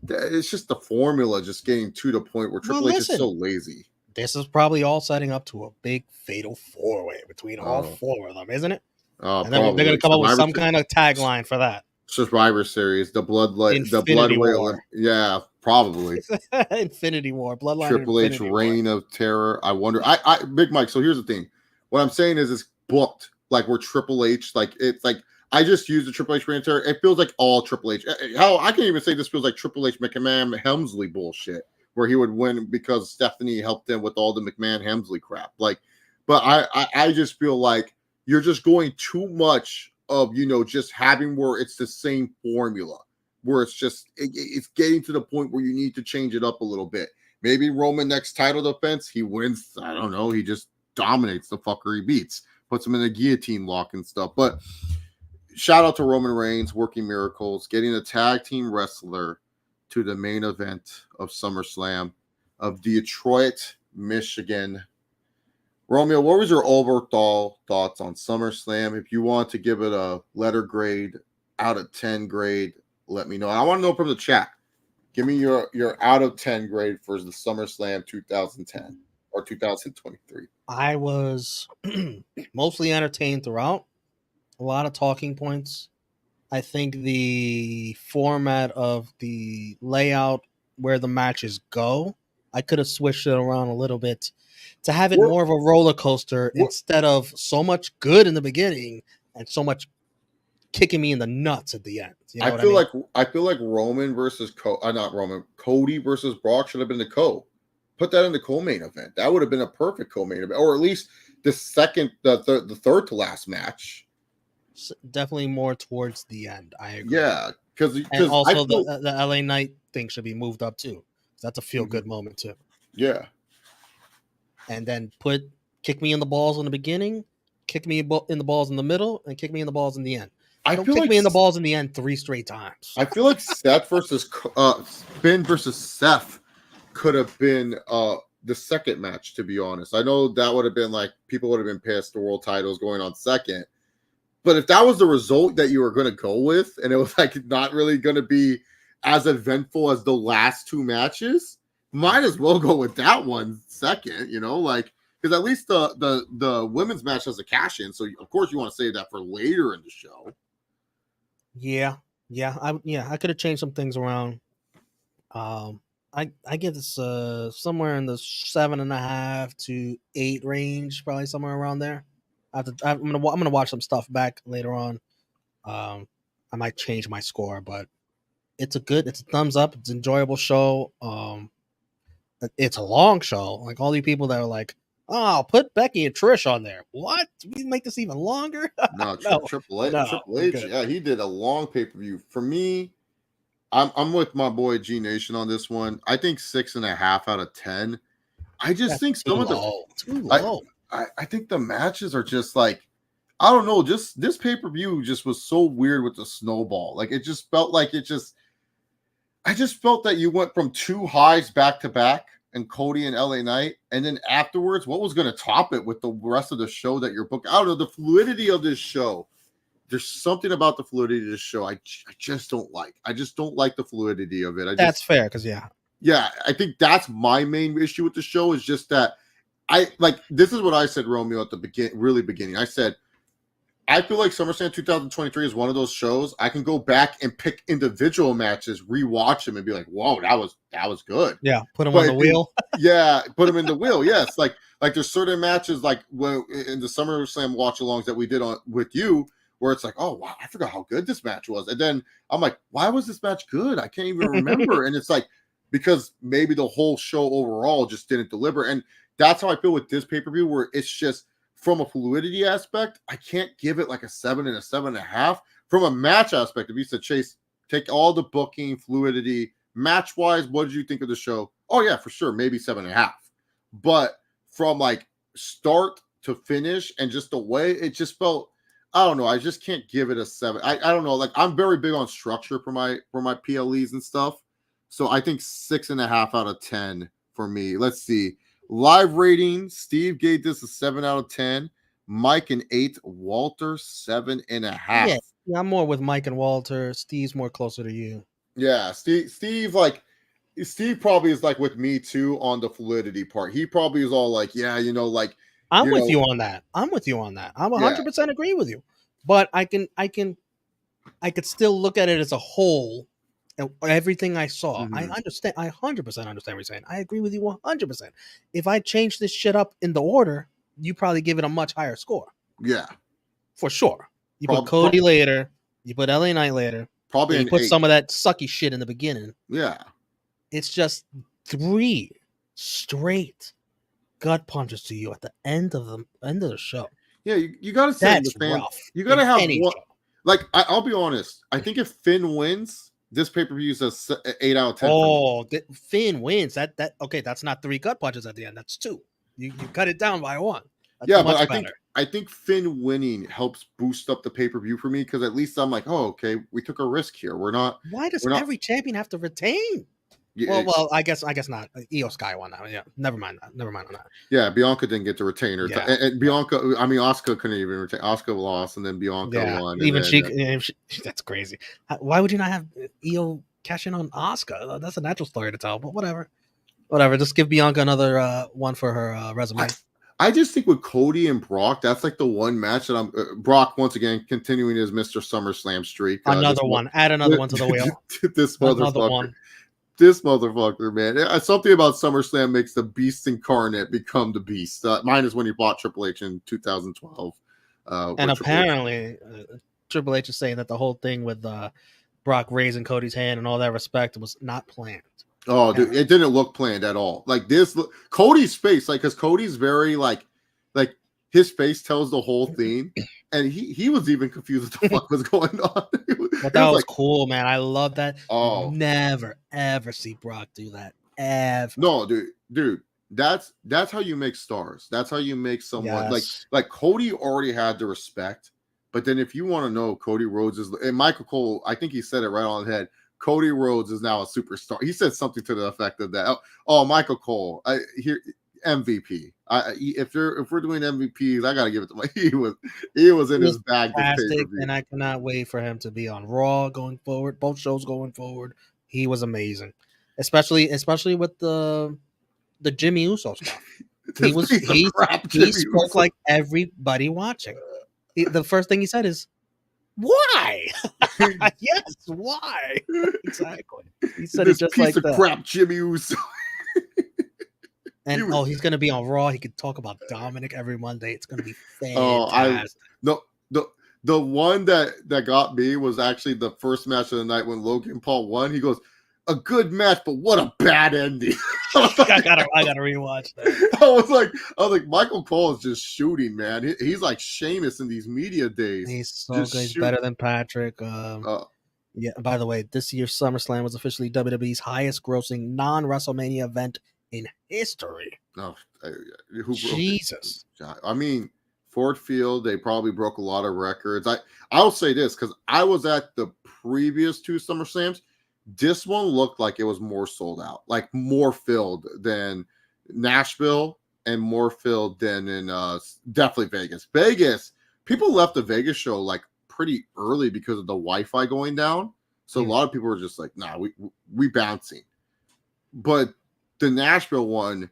the formula just getting to the point where Triple H is so lazy. This is probably all setting up to a big fatal four-way between all four of them, isn't it? And then they're going to come up with some kind of tagline for that. Survivor Series, the Blood War. Yeah, probably. Infinity War, Bloodline. Triple H Reign of Terror. I wonder. I Big Mike. So here's the thing. What I'm saying is, it's booked like we're Triple H. Like it's like I just used the Triple H Reign of Terror. It feels like all Triple H. Hell, I can't even say this feels like Triple H McMahon Helmsley bullshit, where he would win because Stephanie helped him with all the McMahon Helmsley crap. Like, but I just feel like you're just going too much of, just having where it's the same formula, where it's just, it's getting to the point where you need to change it up a little bit. Maybe Roman next title defense, he wins. I don't know. He just dominates the fucker he beats, puts him in a guillotine lock and stuff. But shout out to Roman Reigns, working miracles, getting a tag team wrestler to the main event of SummerSlam of Detroit, Michigan. Romeo, what was your overall thoughts on SummerSlam? If you want to give it a letter grade, out of 10 grade, let me know. I want to know from the chat. Give me your out of 10 grade for the SummerSlam 2010 or 2023. I was mostly entertained throughout. A lot of talking points. I think the format of the layout where the matches go, I could have switched it around a little bit to have it more of a roller coaster instead of so much good in the beginning and so much kicking me in the nuts at the end. You know I feel like Roman versus Cody versus Brock should have been the put that in the co-main event. That would have been a perfect co-main event, or at least the third to last match. Definitely more towards the end. I agree. Yeah, because And also I feel, the LA Knight thing should be moved up too. That's a feel Mhm. good moment too. Yeah, And then kick me in the balls in the beginning, kick me in the balls in the middle, and kick me in the balls in the end. I Don't feel kick like me in the balls in the end 3 straight times. I feel like Seth versus Finn versus Seth could have been the second match. To be honest, I know that would have been like people would have been pissed. The world titles going on second, but if that was the result that you were going to go with, and it was like not really going to be as eventful as the last 2 matches, might as well go with that one second. You know, like because at least the women's match has a cash in, so of course you want to save that for later in the show. Yeah, I could have changed some things around. I give this somewhere in the 7.5 to 8 range, probably somewhere around there. I'm gonna watch some stuff back later on. I might change my score, but it's a thumbs up. It's an enjoyable show. It's a long show. Like all these people that are like, oh, put Becky and Trish on there. What? We make this even longer? No, No, Triple H, no, Triple I'm H, good. yeah, he did a long pay-per-view. For me, I'm with my boy G Nation on this one. I think 6.5 out of 10. I just That's think too some of the low. Too I, low. I think the matches are just like I don't know, just this pay-per-view just was so weird with the snowball. Like it just felt like I just felt that you went from 2 highs back to back and Cody and LA Knight, and then afterwards, what was going to top it with the rest of the show that you're booking? I don't know, the fluidity of this show. There's something about the fluidity of this show I just don't like. I just don't like the fluidity of it. That's fair because Yeah, I think that's my main issue with the show is just that I like this is what I said, Romeo, at the beginning. I said I feel like SummerSlam 2023 is one of those shows I can go back and pick individual matches, rewatch them, and be like, "Whoa, that was good." yeah. Put them on But the wheel. yeah, put them in the wheel. Yes, like there's certain matches like in the SummerSlam watch-alongs that we did on with you, where it's like, "Oh wow, I forgot how good this match was," and then I'm like, "Why was this match good? I can't even remember." And it's like because maybe the whole show overall just didn't deliver, and that's how I feel with this pay-per-view, where it's just from a fluidity aspect, I can't give it like a 7 and a 7.5. From a match aspect, if you said Chase, take all the booking, fluidity, match wise, what did you think of the show? Oh, yeah, for sure, maybe 7.5. But from like start to finish and just the way it just felt, I don't know. I just can't give it a 7. I don't know. Like I'm very big on structure for my PLEs and stuff. So I think 6.5 out of 10 for me. Let's see. Live rating, Steve gave this a 7 out of 10. Mike an 8. Walter 7.5. Yeah, I'm more with Mike and Walter. Steve's more closer to you. Yeah, Steve probably is like with me too on the fluidity part. He probably is all like, yeah, like I'm with you on that. I'm 100% agree with you. But I could still look at it as a whole. And everything I saw, I understand. I 100% understand what you're saying. I agree with you 100%. If I change this shit up in the order, you probably give it a much higher score. Yeah, for sure. You put Cody later. You put LA Knight later. Probably you put 8. Some of that sucky shit in the beginning. Yeah, it's just 3 straight gut punches to you at the end of the show. Yeah, you got to say the fans. Rough. You got to have one. Show. Like I'll be honest. I think if Finn wins, this pay-per-view is a 8 out of 10. Oh, Finn wins. That okay? That's not 3 gut punches at the end. That's 2. You cut it down by 1. That's yeah, but I think Finn winning helps boost up the pay-per-view for me because at least I'm like, oh, okay, we took a risk here. We're not. Why does every champion have to retain? Yeah, well, I guess not. Io Sky won that. Yeah, never mind on that. Yeah, Bianca didn't get to retain her. Yeah. And Bianca, I mean, Asuka couldn't even retain. Asuka lost, and then Bianca won. Even she, that's crazy. Why would you not have Io cash in on Asuka? That's a natural story to tell. But whatever. Just give Bianca another one for her resume. I just think with Cody and Brock, that's like the one match that I'm Brock once again continuing his Mr. SummerSlam streak. Another one. Add another one to the wheel. This motherfucker. This motherfucker, man. Something about SummerSlam makes the beast incarnate become the beast. Mine is when he fought Triple H in 2012. And apparently, Triple H is saying that the whole thing with Brock raising Cody's hand and all that respect was not planned. Oh, dude, it didn't look planned at all. Like this, Cody's face, like, because Cody's very like his face tells the whole thing, and he was even confused what the fuck was going on. But that was cool, man. I love that. Oh, you never ever see Brock do that ever. No, dude. That's how you make stars. That's how you make someone like Cody already had the respect. But then if you want to know, Cody Rhodes is, and Michael Cole, I think he said it right on the head. Cody Rhodes is now a superstar. He said something to the effect of that. Oh, Michael Cole, MVP. If we're doing MVPs, I gotta give it to my. He was in his bag. Fantastic, and I cannot wait for him to be on Raw going forward. Both shows going forward, he was amazing, especially with the Jimmy Uso stuff. He spoke like everybody watching. The first thing he said is, "Why?" Yes, why? Exactly. He said it just piece like of that. Crap, Jimmy Uso. And he's gonna be on Raw. He could talk about Dominic every Monday. It's gonna be fantastic. The one that got me was actually the first match of the night when Logan Paul won. He goes, "A good match, but what a bad ending." I gotta rewatch that. I was like, Michael Cole is just shooting, man. He's like Sheamus in these media days. He's so good. He's better than Patrick. Yeah. By the way, this year's SummerSlam was officially WWE's highest-grossing non-WrestleMania event in history. Oh, Jesus! I mean, Ford Field, they probably broke a lot of records. I'll say this because I was at the previous two SummerSlams. This one looked like it was more sold out, like more filled than Nashville and more filled than in definitely Vegas. Vegas, people left the Vegas show like pretty early because of the Wi-Fi going down. So a lot of people were just like, "Nah, we bouncing." But the Nashville one,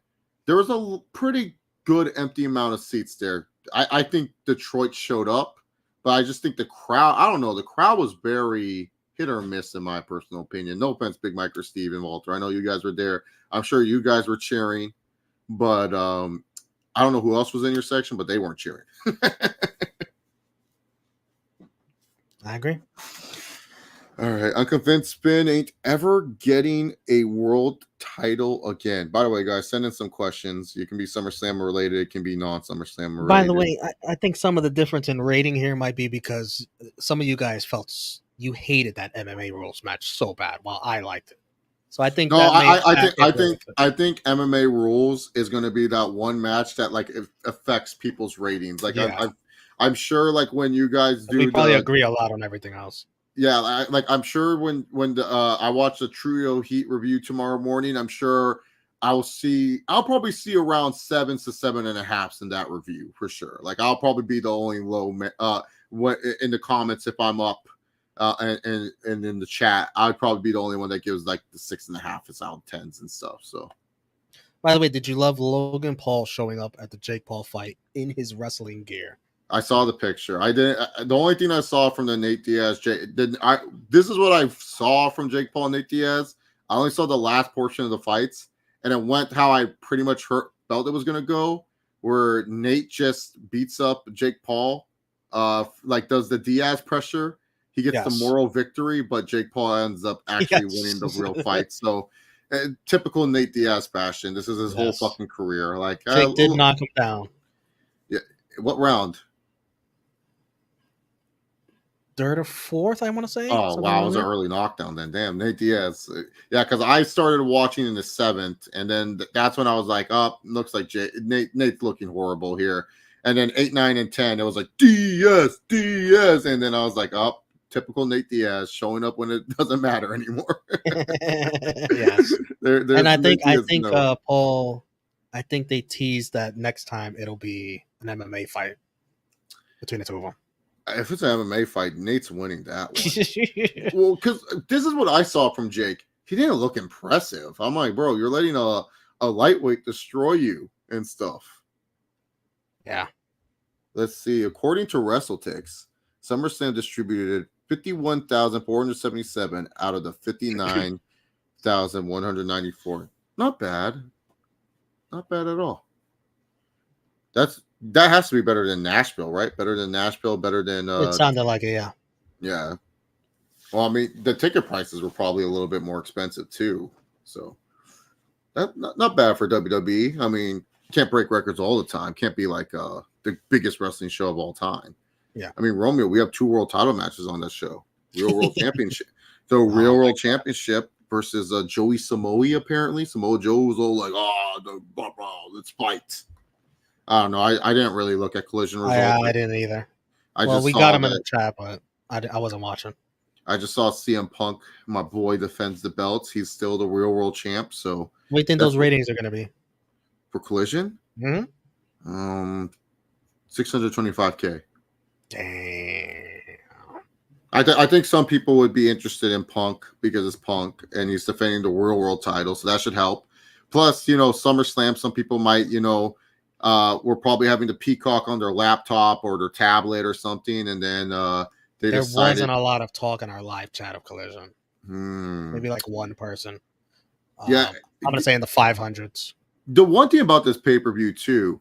there was a pretty good empty amount of seats there. I think Detroit showed up, but I just think the crowd, I don't know, the crowd was very hit or miss in my personal opinion. No offense, Big Mike or Steve and Walter. I know you guys were there. I'm sure you guys were cheering, but I don't know who else was in your section, but they weren't cheering. I agree. All right. Unconvinced Spin ain't ever getting a world title again. By the way, guys, send in some questions. You can be SummerSlam related. It can be non-SummerSlam related. By the way, I think some of the difference in rating here might be because some of you guys felt you hated that MMA Rules match so bad, while I liked it. So I think I think MMA Rules is going to be that one match that like it affects people's ratings. Like I'm sure like when you guys do, we probably agree a lot on everything else. Yeah, I'm sure when I watch the Trio Heat review tomorrow morning, I'm sure I'll probably see around 7s to 7.5s in that review for sure. Like I'll probably be the only low in the comments if I'm up and in the chat, I'd probably be the only one that gives like the 6.5 out of 10s and stuff. So, by the way, did you love Logan Paul showing up at the Jake Paul fight in his wrestling gear? I saw the picture. I didn't. The only thing I saw from the Nate Diaz, this is what I saw from Jake Paul and Nate Diaz. I only saw the last portion of the fights, and it went how I pretty much felt it was going to go, where Nate just beats up Jake Paul, like does the Diaz pressure. He gets the moral victory, but Jake Paul ends up actually winning the real fight. So, typical Nate Diaz fashion. This is his whole fucking career. Like Jake did knock him down. Yeah. What round? Third or fourth, I want to say. Oh, wow. It was an early knockdown then. Damn, Nate Diaz. Yeah, because I started watching in the 7th, and then that's when I was like, oh, looks like Nate's looking horrible here. And then 8, 9, and 10, it was like, Diaz. And then I was like, oh, typical Nate Diaz showing up when it doesn't matter anymore. Yes. And I think Paul, I think they teased that next time it'll be an MMA fight between the two of them. If it's an MMA fight, Nate's winning that one. Well, because this is what I saw from Jake. He didn't look impressive. I'm like, bro, you're letting a lightweight destroy you and stuff. Yeah. Let's see. According to WrestleTix, SummerSlam distributed 51,477 out of the 59,194. Not bad. Not bad at all. That has to be better than Nashville, right? Better than Nashville, better than it sounded like it, yeah. Yeah. Well, I mean, the ticket prices were probably a little bit more expensive too. So that not bad for WWE. I mean, can't break records all the time. Can't be like the biggest wrestling show of all time. Yeah. I mean, Romeo, we have 2 world title matches on that show. Real World Championship. The Real World Championship versus Joey Samoa, apparently. Samoa Joe was all like, let's fight. I don't know. I didn't really look at Collision results. I didn't either. We got him in the chat, but I wasn't watching. I just saw CM Punk, my boy, defends the belts. He's still the Real World Champ. So what do you think those ratings are going to be? For Collision? Mm-hmm. 625K. Damn. I think some people would be interested in Punk because it's Punk and he's defending the Real World title, so that should help. Plus, SummerSlam, some people might, we're probably having to peacock on their laptop or their tablet or something, and then there wasn't a lot of talk in our live chat of Collision. Maybe like one person. Yeah, I'm gonna say in the 500s. The one thing about this pay-per-view too,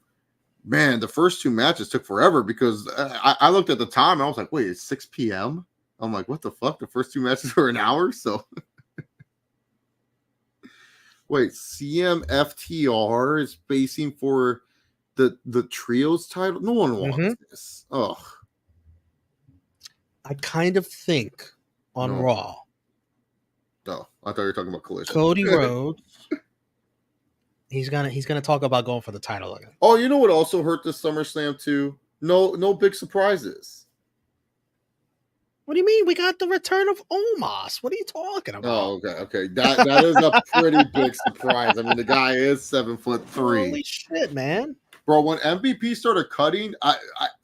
man, the first 2 matches took forever because I looked at the time and I was like, wait, it's 6 p.m. I'm like, what the fuck? The first 2 matches were an hour? So wait, CMFTR is facing for the trios title? No one wants this. Oh. I kind of think on Raw. Oh, I thought you were talking about Collision. Cody Rhodes. He's gonna talk about going for the title again. Oh, you know what also hurt this SummerSlam too? No big surprises. What do you mean? We got the return of Omos. What are you talking about? Oh, okay. That is a pretty big surprise. I mean, the guy is 7'3". Holy shit, man! Bro, when MVP started cutting, I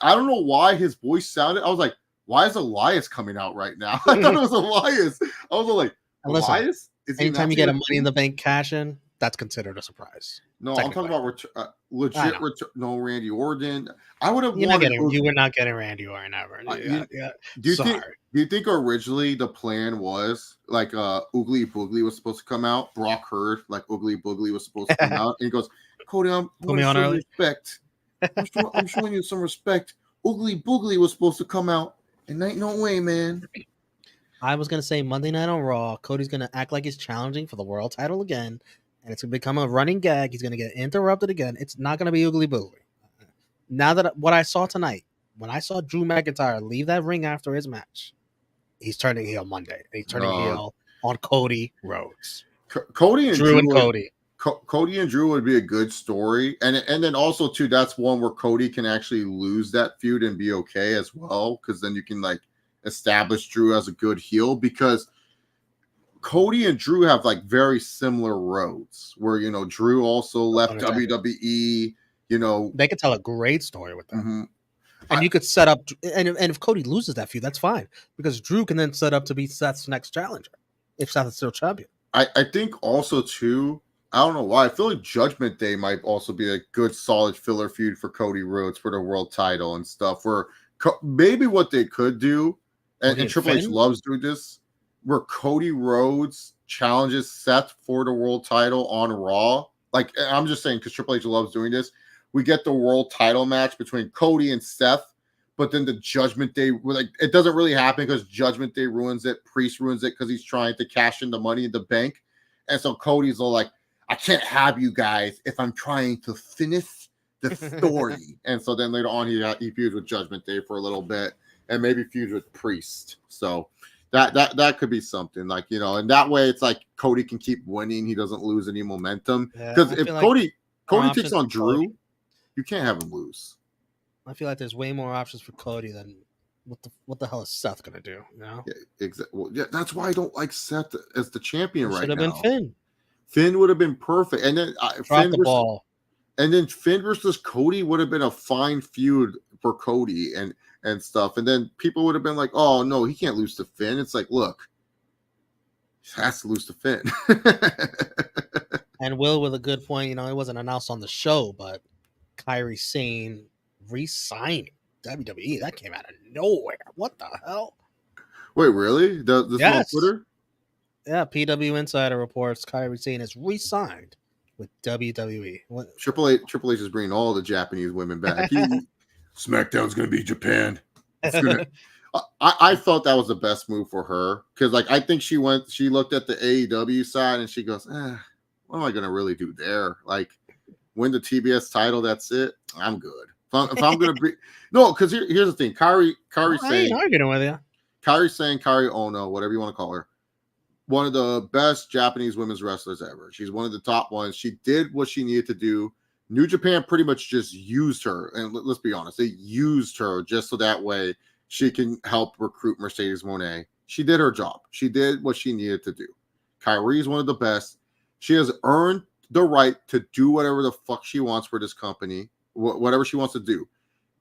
don't know why his voice sounded. I was like, why is Elias coming out right now? I thought it was Elias. I was like, Elias? Anytime you get a Money in the Bank cash in, that's considered a surprise. No, I'm talking about legit return. No, Randy Orton. I would have you were not getting Randy Orton ever. Do you think originally the plan was like Oogly Boogly was supposed to come out? Brock heard like Oogly Boogly was supposed to come out, and he goes, Cody, I'm showing you respect. I'm showing you some respect. Oogly Boogly was supposed to come out, and ain't no way, man. I was gonna say Monday Night on Raw, Cody's gonna act like he's challenging for the world title again. And it's going to become a running gag. He's going to get interrupted again. It's not going to be Oogly Boogly. Now that what I saw tonight, when I saw Drew McIntyre leave that ring after his match, he's turning heel Monday. He's turning heel on Cody Rhodes. Cody and Drew and Cody. Cody and Drew would be a good story. And then also, too, that's one where Cody can actually lose that feud and be okay as well. Because then you can, like, establish Drew as a good heel. Because Cody and Drew have like very similar roads where, Drew also left WWE, They could tell a great story with them. And you could set up, and if Cody loses that feud, that's fine because Drew can then set up to be Seth's next challenger if Seth is still champion. I think also too, I don't know why, I feel like Judgment Day might also be a good solid filler feud for Cody Rhodes for the world title and stuff where maybe what they could do, and Triple H loves doing this, where Cody Rhodes challenges Seth for the world title on Raw. Like, I'm just saying, because Triple H loves doing this. We get the world title match between Cody and Seth, but then the Judgment Day, like, it doesn't really happen because Judgment Day ruins it. Priest ruins it because he's trying to cash in the Money in the Bank. And so Cody's all like, I can't have you guys if I'm trying to finish the story. And so then later on, he feuds with Judgment Day for a little bit and maybe feuds with Priest. So that could be something like, and that way it's like Cody can keep winning. He doesn't lose any momentum. Because if Cody takes on Drew, you can't have him lose. I feel like there's way more options for Cody than what the hell is Seth gonna do? Yeah, exactly. Well, yeah, that's why I don't like Seth as the champion right now. Should have been Finn. Finn would have been perfect, and then Drop the ball. And then Finn versus Cody would have been a fine feud for Cody and stuff. And then people would have been like, oh, no, he can't lose to Finn. It's like, look, he has to lose to Finn. And Will with a good point. It wasn't announced on the show, but Kairi Sane re-signing WWE. That came out of nowhere. What the hell? Wait, really? This on Twitter? Yeah, PW Insider reports Kairi Sane is re-signed with WWE. Triple H is bringing all the Japanese women back. SmackDown's going to be Japan. I thought that was the best move for her because, like, I think she looked at the AEW side and she goes, what am I going to really do there? Like, win the TBS title, that's it. I'm good. If I'm gonna be no, because here's the thing, Kyrie I saying ain't arguing with you. Kyrie Ono, whatever you want to call her, one of the best Japanese women's wrestlers ever. She's one of the top ones. She did what she needed to do. New Japan pretty much just used her, and let's be honest, they used her just so that way she can help recruit Mercedes Moné. She did her job. She did what she needed to do. Kyrie is one of the best. She has earned the right to do whatever the fuck she wants for this company, whatever she wants to do.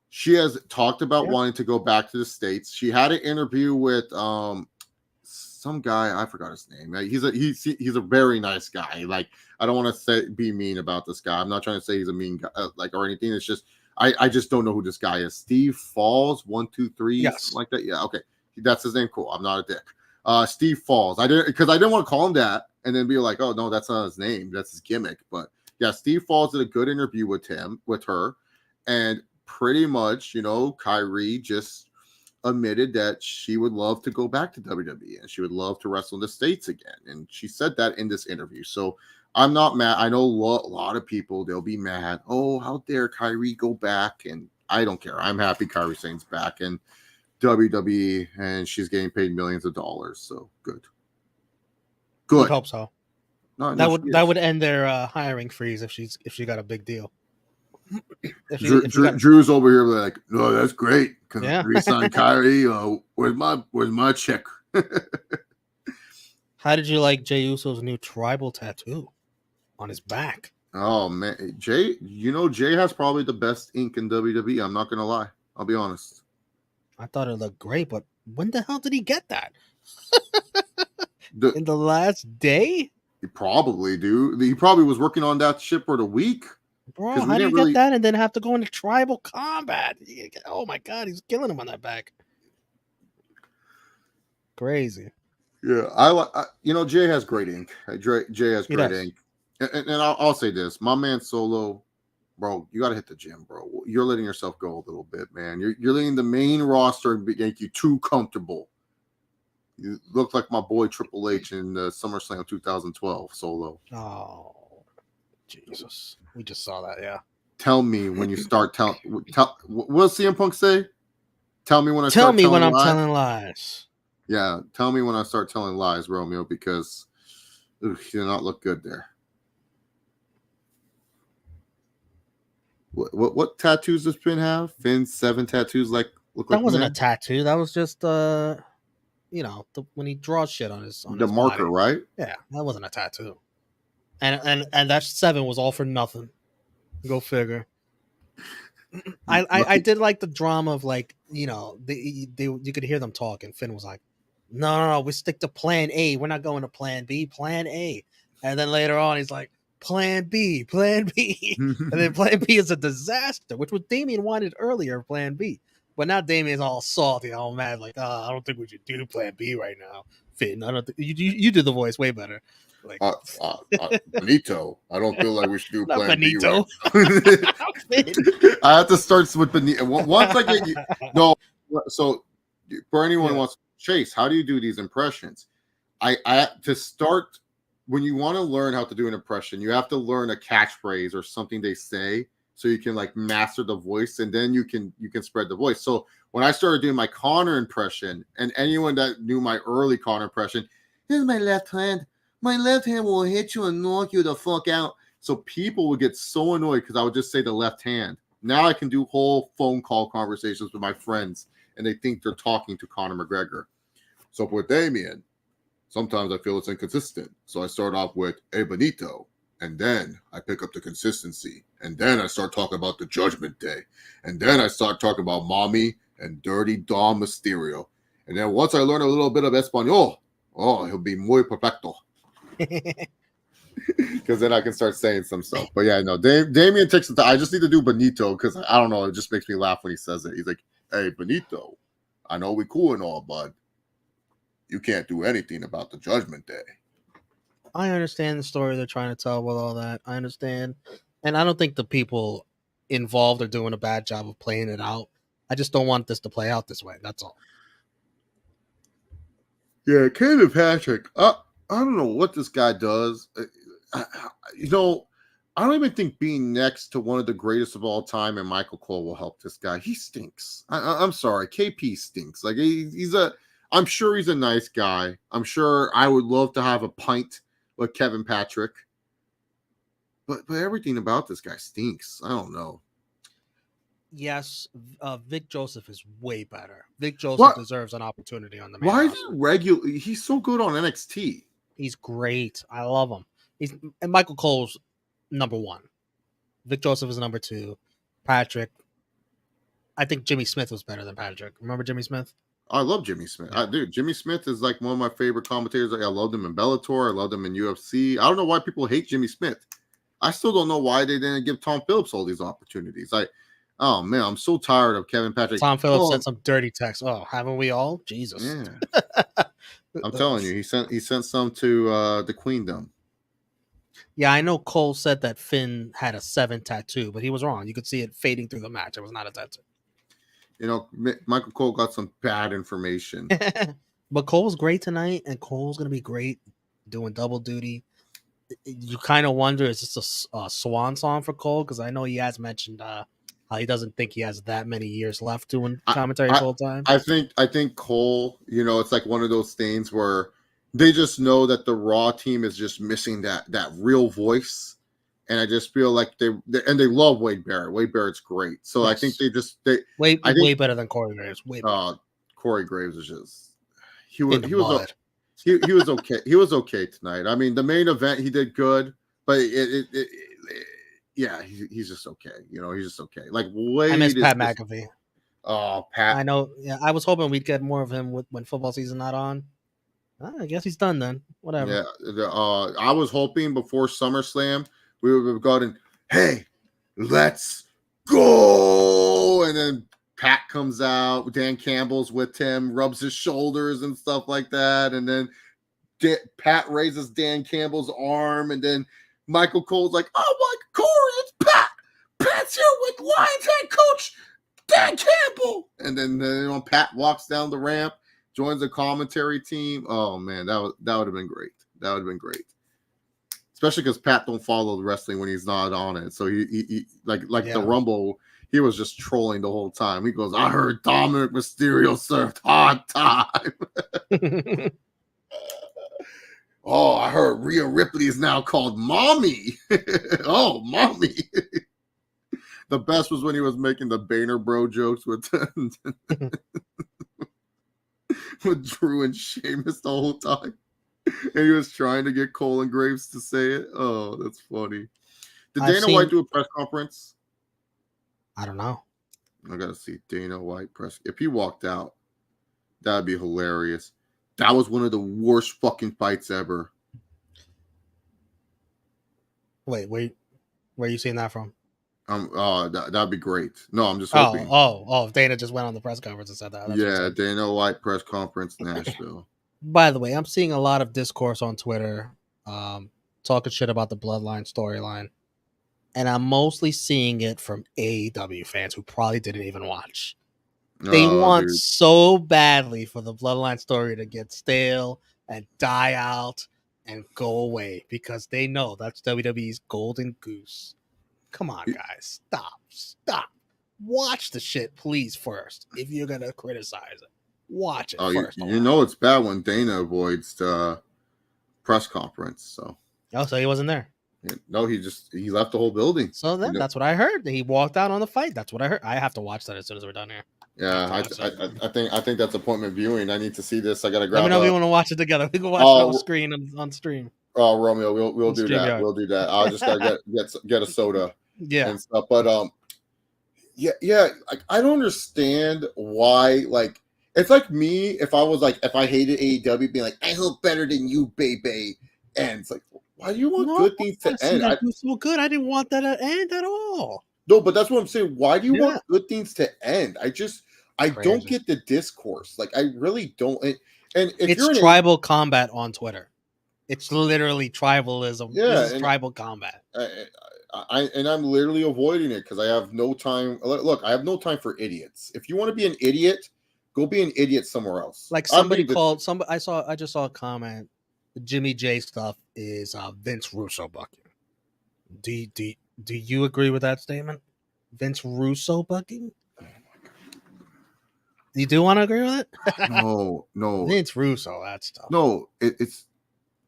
She has talked about wanting to go back to the States. She had an interview with some guy, I forgot his name. He's a very nice guy. Like, I don't want to be mean about this guy. I'm not trying to say he's a mean guy, or anything. It's just I just don't know who this guy is. Steve Falls, 123, yes, something like that. Yeah, okay, that's his name. Cool. I'm not a dick. Steve Falls. I didn't want to call him that and then be like, oh no, that's not his name. That's his gimmick. But yeah, Steve Falls did a good interview with her, and pretty much, Kyrie just admitted that she would love to go back to WWE and she would love to wrestle in the States again. And she said that in this interview. So I'm not mad. I know a lot of people, they'll be mad. Oh, how dare Kyrie go back? And I don't care. I'm happy Kyrie Sane's back in WWE and she's getting paid millions of dollars. So good. I hope so. No, that would end their hiring freeze if she got a big deal. Drew's over here like, no, that's great. Resign Kyrie. Where's my check? How did you like Jay Uso's new tribal tattoo on his back? Oh man, Jay has probably the best ink in WWE. I'm not gonna lie. I'll be honest. I thought it looked great, but when the hell did he get that? In the last day? He probably do. He probably was working on that shit for the week. Bro, how do you get that and then have to go into tribal combat? Oh my god, he's killing him on that back. Crazy. Yeah, Jay has great ink. Jay has great ink. And I'll say this, my man Solo, bro, you got to hit the gym, bro. You're letting yourself go a little bit, man. You're letting the main roster make you too comfortable. You look like my boy Triple H in SummerSlam 2012, Solo. Oh, Jesus. We just saw that, yeah. Tell me when you start what does CM Punk say? Tell me when I'm telling lies. Yeah, tell me when I start telling lies, Romeo, because you do not look good there. What tattoos does Finn have? Finn's 7 tattoos look like that wasn't a tattoo. That was just when he draws shit on his marker, body. Right? Yeah, that wasn't a tattoo. And that 7 was all for nothing. Go figure. I did like the drama of you could hear them talking. Finn was like, no, we stick to plan A. We're not going to plan B, plan A. And then later on, he's like, plan B. And then plan B is a disaster, which was Damian wanted earlier, plan B. But now Damian's all salty, all mad, like, I don't think we should do plan B right now. Finn, I don't think you do the voice way better. Like Benito, I don't feel like we should do plan Benito. B. Right. I have to start with Benito. Once I get you, no. So for anyone who wants Chase, how do you do these impressions? I to start when you want to learn how to do an impression, you have to learn a catchphrase or something they say so you can master the voice, and then you can spread the voice. So when I started doing my Connor impression, and anyone that knew my early Connor impression, here's my left hand. My left hand will hit you and knock you the fuck out. So people would get so annoyed because I would just say the left hand. Now I can do whole phone call conversations with my friends, and they think they're talking to Conor McGregor. So with Damian, sometimes I feel it's inconsistent. So I start off with, hey, Benito, and then I pick up the consistency. And then I start talking about the Judgment Day. And then I start talking about Mommy and Dirty Dom Mysterio. And then once I learn a little bit of Espanol, he'll be muy perfecto. Because then I can start saying some stuff. But yeah, no, Damian takes the time. I just need to do Benito because I don't know. It just makes me laugh when he says it. He's like, hey, Benito, I know we cool and all, but you can't do anything about the Judgment Day. I understand the story they're trying to tell with all that. I understand. And I don't think the people involved are doing a bad job of playing it out. I just don't want this to play out this way. That's all. Yeah, Kevin Patrick. I don't know what this guy does. I don't even think being next to one of the greatest of all time and Michael Cole will help this guy. He stinks. I'm sorry. KP stinks. Like I'm sure he's a nice guy. I'm sure I would love to have a pint with Kevin Patrick. But everything about this guy stinks. I don't know. Yes, Vic Joseph is way better. Vic Joseph deserves an opportunity on the main roster. Why is he regular? He's so good on NXT. He's great. I love him. And Michael Cole's number 1. Vic Joseph is number 2. Patrick. I think Jimmy Smith was better than Patrick. Remember Jimmy Smith? I love Jimmy Smith. Yeah. Jimmy Smith is like one of my favorite commentators. I loved him in Bellator. I loved him in UFC. I don't know why people hate Jimmy Smith. I still don't know why they didn't give Tom Phillips all these opportunities. Oh man, I'm so tired of Kevin Patrick. Tom Phillips sent some dirty texts. Oh, haven't we all? Jesus. Yeah. I'm telling you, he sent some to the Queendom. Yeah, I know Cole said that Finn had a 7 tattoo, but he was wrong. You could see it fading through the match. It was not a tattoo. You know, Michael Cole got some bad information. But Cole's great tonight, and Cole's going to be great doing double duty. You kind of wonder, is this a swan song for Cole? Because I know he has mentioned how he doesn't think he has that many years left doing commentary full time. I think Cole, you know, it's like one of those things where they just know that the Raw team is just missing that real voice. And I just feel like they love Wade Barrett. Wade Barrett's great. So yes. I think way better than Corey Graves. Way better. Corey Graves is just he was okay. He was okay tonight. I mean, the main event he did good, but he's just okay. You know, he's just okay. Like Wade. I miss Pat McAfee. Oh, Pat. I know. Yeah, I was hoping we'd get more of him when football season not on. I guess he's done then. Whatever. Yeah. I was hoping before SummerSlam we would have gotten, hey, let's go. And then Pat comes out. Dan Campbell's with him, rubs his shoulders and stuff like that. And then Pat raises Dan Campbell's arm. And then Michael Cole's like, oh, my Corey, it's Pat. Pat's here with Lions head coach Dan Campbell. And then Pat walks down the ramp, joins the commentary team. Oh, man, that would have been great. That would have been great. Especially because Pat don't follow the wrestling when he's not on it. So he the Rumble, he was just trolling the whole time. He goes, I heard Dominic Mysterio served hard time. Oh, I heard Rhea Ripley is now called Mommy. Oh, Mommy. The best was when he was making the Boehner Bro jokes with Drew and Sheamus the whole time. And he was trying to get Cole and Graves to say it. Oh, that's funny. Did Dana White do a press conference? I don't know. I gotta see Dana White press. If he walked out, that'd be hilarious. That was one of the worst fucking fights ever. Wait, where are you seeing that from? That'd be great. No, I'm just hoping. If Dana just went on the press conference and said that. Yeah, Dana White press conference, Nashville. By the way, I'm seeing a lot of discourse on Twitter, talking shit about the Bloodline storyline, and I'm mostly seeing it from AEW fans who probably didn't even watch. They want so badly for the Bloodline story to get stale and die out and go away because they know that's WWE's golden goose. Come on, guys. Stop. Watch the shit, please, first. If you're going to criticize it, watch it first. You know it's bad when Dana avoids the press conference. So he wasn't there. No, he left the whole building. So then that's what I heard. He walked out on the fight. That's what I heard. I have to watch that as soon as we're done here. Yeah, I think that's appointment viewing. I need to see this. I gotta grab. Let me know if you want to watch it together. We can watch it on screen on stream. Oh, Romeo, we'll do that. Yard. We'll do that. I'll just gotta get a soda. Yeah. And stuff. But yeah. Like, I don't understand why. Like, it's like me if I hated AEW, being like, I hope better than you, baby. And it's like, why do you want good things to end? That was so good. I didn't want that to end at all. No, but that's what I'm saying. Why do you want good things to end? I don't get the discourse. Like, I really don't. And if it's tribal combat on Twitter. It's literally tribalism. Yeah, this is tribal combat. I'm literally avoiding it because I have no time. Look, I have no time for idiots. If you want to be an idiot, go be an idiot somewhere else. Like somebody called somebody. I just saw a comment. The Jimmy J stuff is Vince Russo bucking. Do you agree with that statement? Vince Russo booking? You do want to agree with it? No, Vince Russo, that's tough. no. It's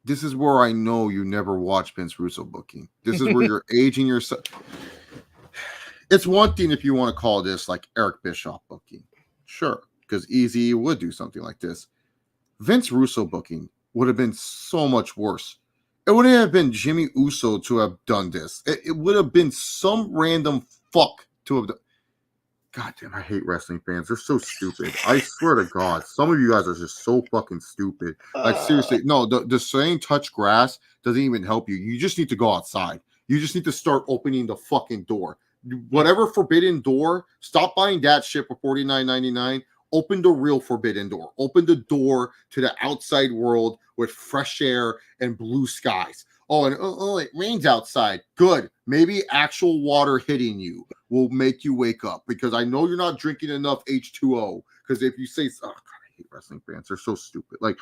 this is where I know you never watched Vince Russo booking. This is where you're aging yourself. It's one thing if you want to call this like Eric Bischoff booking, sure, because Easy would do something like this. Vince Russo booking would have been so much worse. It wouldn't have been Jimmy Uso to have done this. It would have been some random fuck to have done. God damn, I hate wrestling fans. They're so stupid. I swear to God, some of you guys are just so fucking stupid. Like, seriously, no, the saying touch grass doesn't even help you. You just need to go outside. You just need to start opening the fucking door. Whatever forbidden door, stop buying that shit for $49.99. Open the real forbidden door. Open the door to the outside world with fresh air and blue skies. Oh, and it rains outside. Good. Maybe actual water hitting you will make you wake up, because I know you're not drinking enough H2O. Because if you say, oh God, I hate wrestling fans. They're so stupid. Like,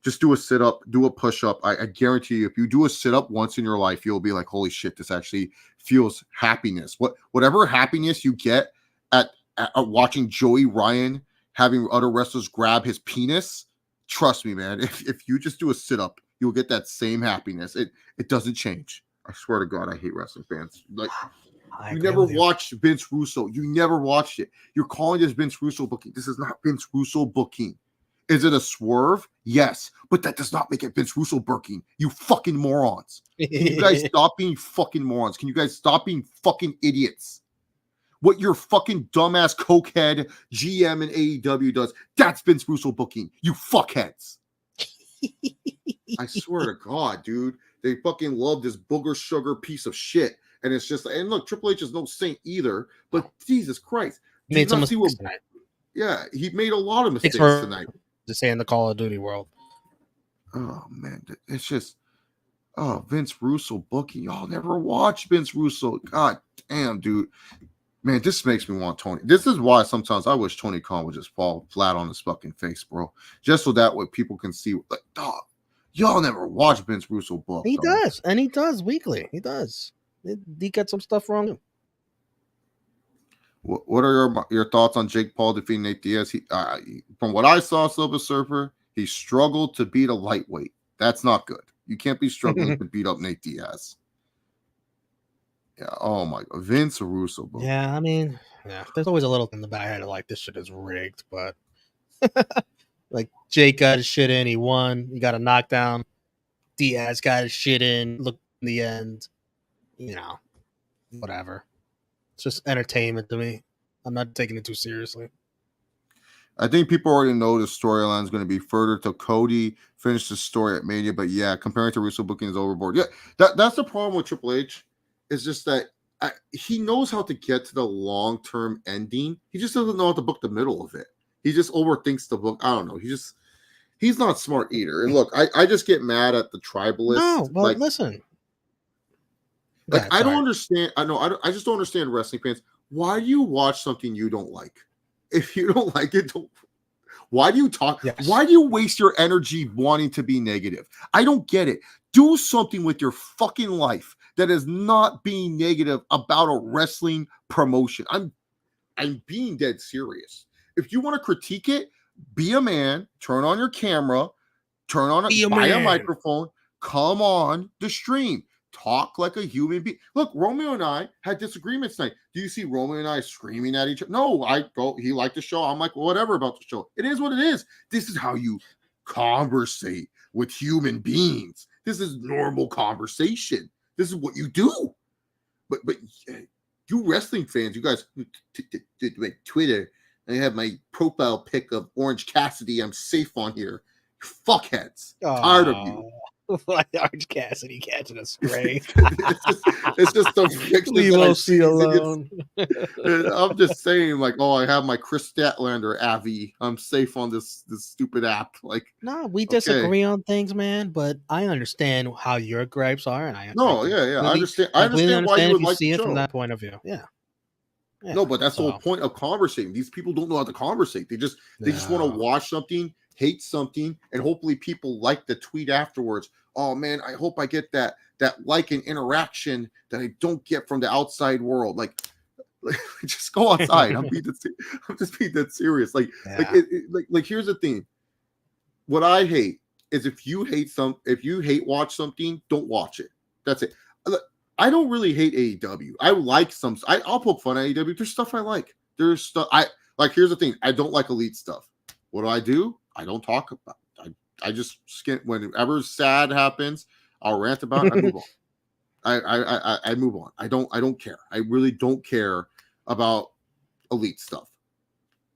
just do a sit-up, do a push-up. I guarantee you, if you do a sit-up once in your life, you'll be like, holy shit, this actually feels happiness. Whatever happiness you get at watching Joey Ryan having other wrestlers grab his penis, trust me, man, if you just do a sit-up, you'll get that same happiness. It doesn't change. I swear to God, I hate wrestling fans. Like, you never watched Vince Russo. You never watched it. You're calling this Vince Russo booking. This is not Vince Russo booking. Is it a swerve? Yes, but that does not make it Vince Russo booking. You fucking morons. Can you guys stop being fucking morons? Can you guys stop being fucking idiots? What your fucking dumbass cokehead GM and AEW does, that's Vince Russo booking. You fuckheads. I swear to God, dude. They fucking love this booger sugar piece of shit. And it's just, and look, Triple H is no saint either, but Jesus Christ. He made some mistakes tonight. Yeah, he made a lot of mistakes tonight. To say in the Call of Duty world. Oh, man. It's just, Vince Russo booking. Y'all never watched Vince Russo. God damn, dude. Man, this makes me want Tony. This is why sometimes I wish Tony Khan would just fall flat on his fucking face, bro. Just so that way people can see, like, dog, y'all never watch Vince Russo book. He does, and he does weekly. He does. He gets some stuff wrong. What are your thoughts on Jake Paul defeating Nate Diaz? From what I saw, Silver Surfer, he struggled to beat a lightweight. That's not good. You can't be struggling to beat up Nate Diaz. Yeah. Oh my God, Vince Russo. Bro. Yeah, I mean, yeah. There's always a little thing in the back head of like, this shit is rigged, but like Jake got his shit in, he won, he got a knockdown. Diaz got his shit in. Look, in the end, you know, whatever. It's just entertainment to me. I'm not taking it too seriously. I think people already know the storyline is going to be further to Cody finish the story at Mania, but yeah, comparing to Russo booking is overboard. Yeah, that's the problem with Triple H. It's just that he knows how to get to the long-term ending. He just doesn't know how to book the middle of it. He just overthinks the book. I don't know. He's not smart either. And look, I just get mad at the tribalists. No, well, like, listen. Like, I don't understand. I just don't understand wrestling fans. Why do you watch something you don't like? If you don't like it, why do you talk? Yes. Why do you waste your energy wanting to be negative? I don't get it. Do something with your fucking life that is not being negative about a wrestling promotion. I'm being dead serious. If you want to critique it, be a man, turn on your camera, buy a microphone, come on the stream. Talk like a human being. Look, Romeo and I had disagreements tonight. Do you see Romeo and I screaming at each other? No, he liked the show. I'm like, whatever about the show. It is what it is. This is how you conversate with human beings. This is normal conversation. This is what you do. But you wrestling fans, you guys, my Twitter, I have my profile pic of Orange Cassidy. I'm safe on here. Fuckheads. Tired of you. Orange Cassidy catching a stray. it's just the pictures. Leave OC alone. I'm just saying, like, I have my Chris Statlander Avi. I'm safe on this stupid app. Like, no, we disagree on things, man. But I understand how your gripes are, and I understand. I understand why you would like to see it from that point of view. Yeah. No, but that's the whole point of conversating. These people don't know how to conversate. They just want to watch something, hate something, and hopefully people like the tweet afterwards. Oh man, I hope I get that that like an interaction that I don't get from the outside world. Like just go outside. I'm just being that serious. Like here's the thing. What I hate is if you hate watch something, don't watch it. That's it. I don't really hate AEW. I like some. I'll poke fun at AEW. There's stuff I like. There's stuff I like. Here's the thing. I don't like elite stuff. What do? I don't talk about. I just skin whenever sad happens. I'll rant about it. I move on. I move on. I don't care. I really don't care about elite stuff.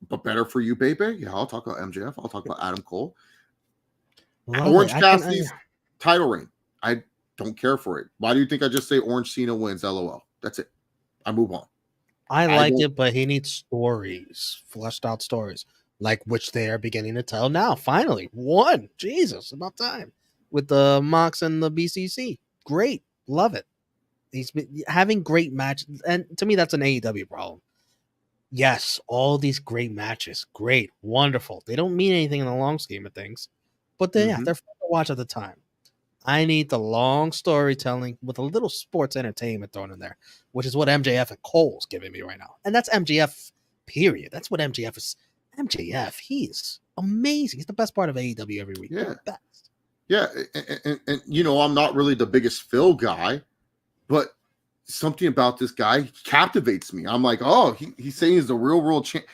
But better for you, baby. Yeah, I'll talk about MJF. I'll talk about Adam Cole. Orange Cassidy's title reign. I don't care for it. Why do you think I just say Orange Cena wins? LOL. That's it. I move on. I like it, but he needs stories, fleshed out stories, like which they are beginning to tell now. Finally, one. Jesus, about time. With the Mox and the BCC. Great. Love it. He's been having great matches. And to me, that's an AEW problem. Yes, all these great matches. Great. Wonderful. They don't mean anything in the long scheme of things. But they're fun to watch at the time. I need the long storytelling with a little sports entertainment thrown in there, which is what MJF and Cole's giving me right now. And that's MJF, period. That's what MJF is. MJF, he's amazing. He's the best part of AEW every week. Yeah. The best. Yeah. And you know, I'm not really the biggest Phil guy, but something about this guy captivates me. I'm like, oh, he's saying he's the real world champ.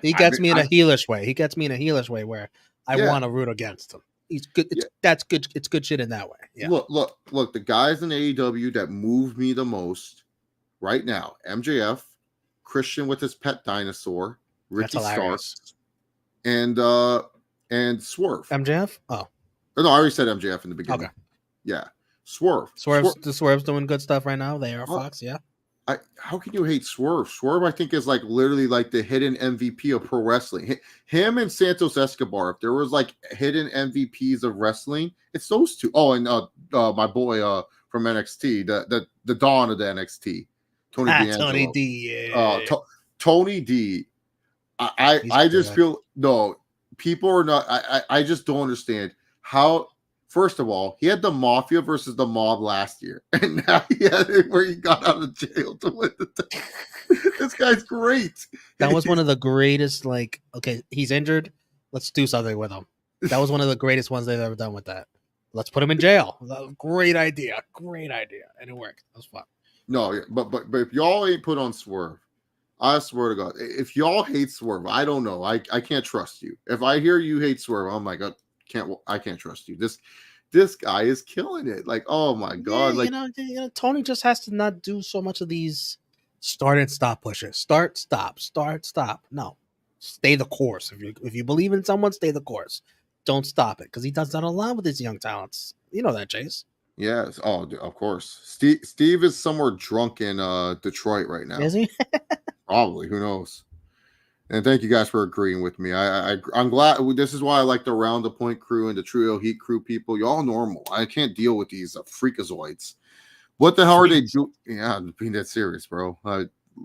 He gets me in a heelish way. He gets me in a heelish way where I want to root against him. He's good. That's good. It's good shit in that way. Yeah. Look. The guys in AEW that move me the most right now: MJF, Christian with his pet dinosaur, Ricky Starks, and Swerve. MJF. Oh no, I already said MJF in the beginning. Okay. Yeah, Swerve. The Swerve's doing good stuff right now. They are Fox. Yeah. How can you hate Swerve? Swerve, I think, is like literally like the hidden MVP of pro wrestling. Him and Santos Escobar. If there was like hidden MVPs of wrestling, it's those two. Oh, and my boy from NXT, the dawn of the NXT, Tony D'Angelo. Tony D. Yeah. Tony D. I just feel people are not. I just don't understand how. First of all, he had the Mafia versus the Mob last year, and now he had it where he got out of jail to win the title. This guy's great. That was one of the greatest. Like, okay, he's injured. Let's do something with him. That was one of the greatest ones they've ever done with that. Let's put him in jail. Great idea, and it worked. That was fun. No, but if y'all ain't put on Swerve, I swear to God, if y'all hate Swerve, I don't know. I can't trust you. If I hear you hate Swerve, I'm like, I can't trust you. This guy is killing it. Like, oh my God. Yeah, like, you know, Tony just has to not do so much of these start and stop pushes. Start, stop. No, stay the course. If you believe in someone, stay the course. Don't stop it, because he does that a lot with his young talents. You know that, Chase. Yes. Oh, of course. Steve is somewhere drunk in Detroit right now. Is he? Probably. Who knows? And thank you guys for agreeing with me. I'm glad. This is why I like the Round the Point crew and the Trio Heat crew people. Y'all normal. I can't deal with these freakazoids. What the hell are they doing? Yeah, I'm being that serious, bro.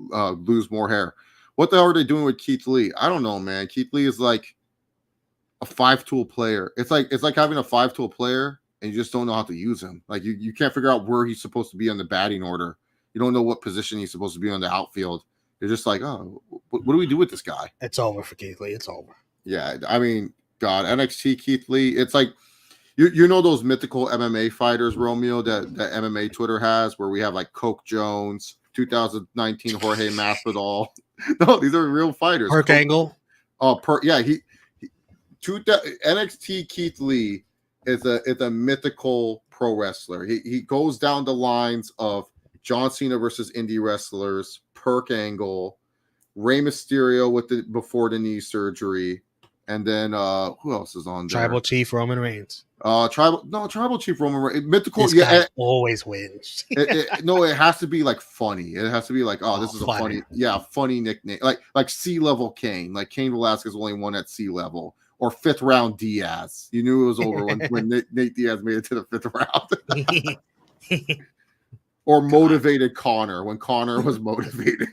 Lose more hair. What the hell are they doing with Keith Lee? I don't know, man. Keith Lee is like a 5-tool player. It's like having a 5-tool player and you just don't know how to use him. Like you can't figure out where he's supposed to be on the batting order. You don't know what position he's supposed to be on the outfield. You're just like, oh, what do we do with this guy? It's over for Keith Lee. It's over. Yeah, I mean, God, NXT Keith Lee. It's like, you know those mythical MMA fighters, Romeo, that MMA Twitter has, where we have like Coke Jones, 2019 Jorge Masvidal. No, these are real fighters. Perk Angle. NXT Keith Lee is a mythical pro wrestler. He goes down the lines of John Cena versus indie wrestlers, Perk Angle, Rey Mysterio before the knee surgery, and then who else is on there? Tribal Chief Roman Reigns. Tribal Chief Roman Reigns. Mythical. This guy always wins. It has to be like funny. It has to be like, this is funny. Funny nickname. Like C-level Kane. Like Cain Velasquez only won at C-level. Or 5th round Diaz. You knew it was over when Nate Diaz made it to the 5th round. Or motivated Connor when Connor was motivated.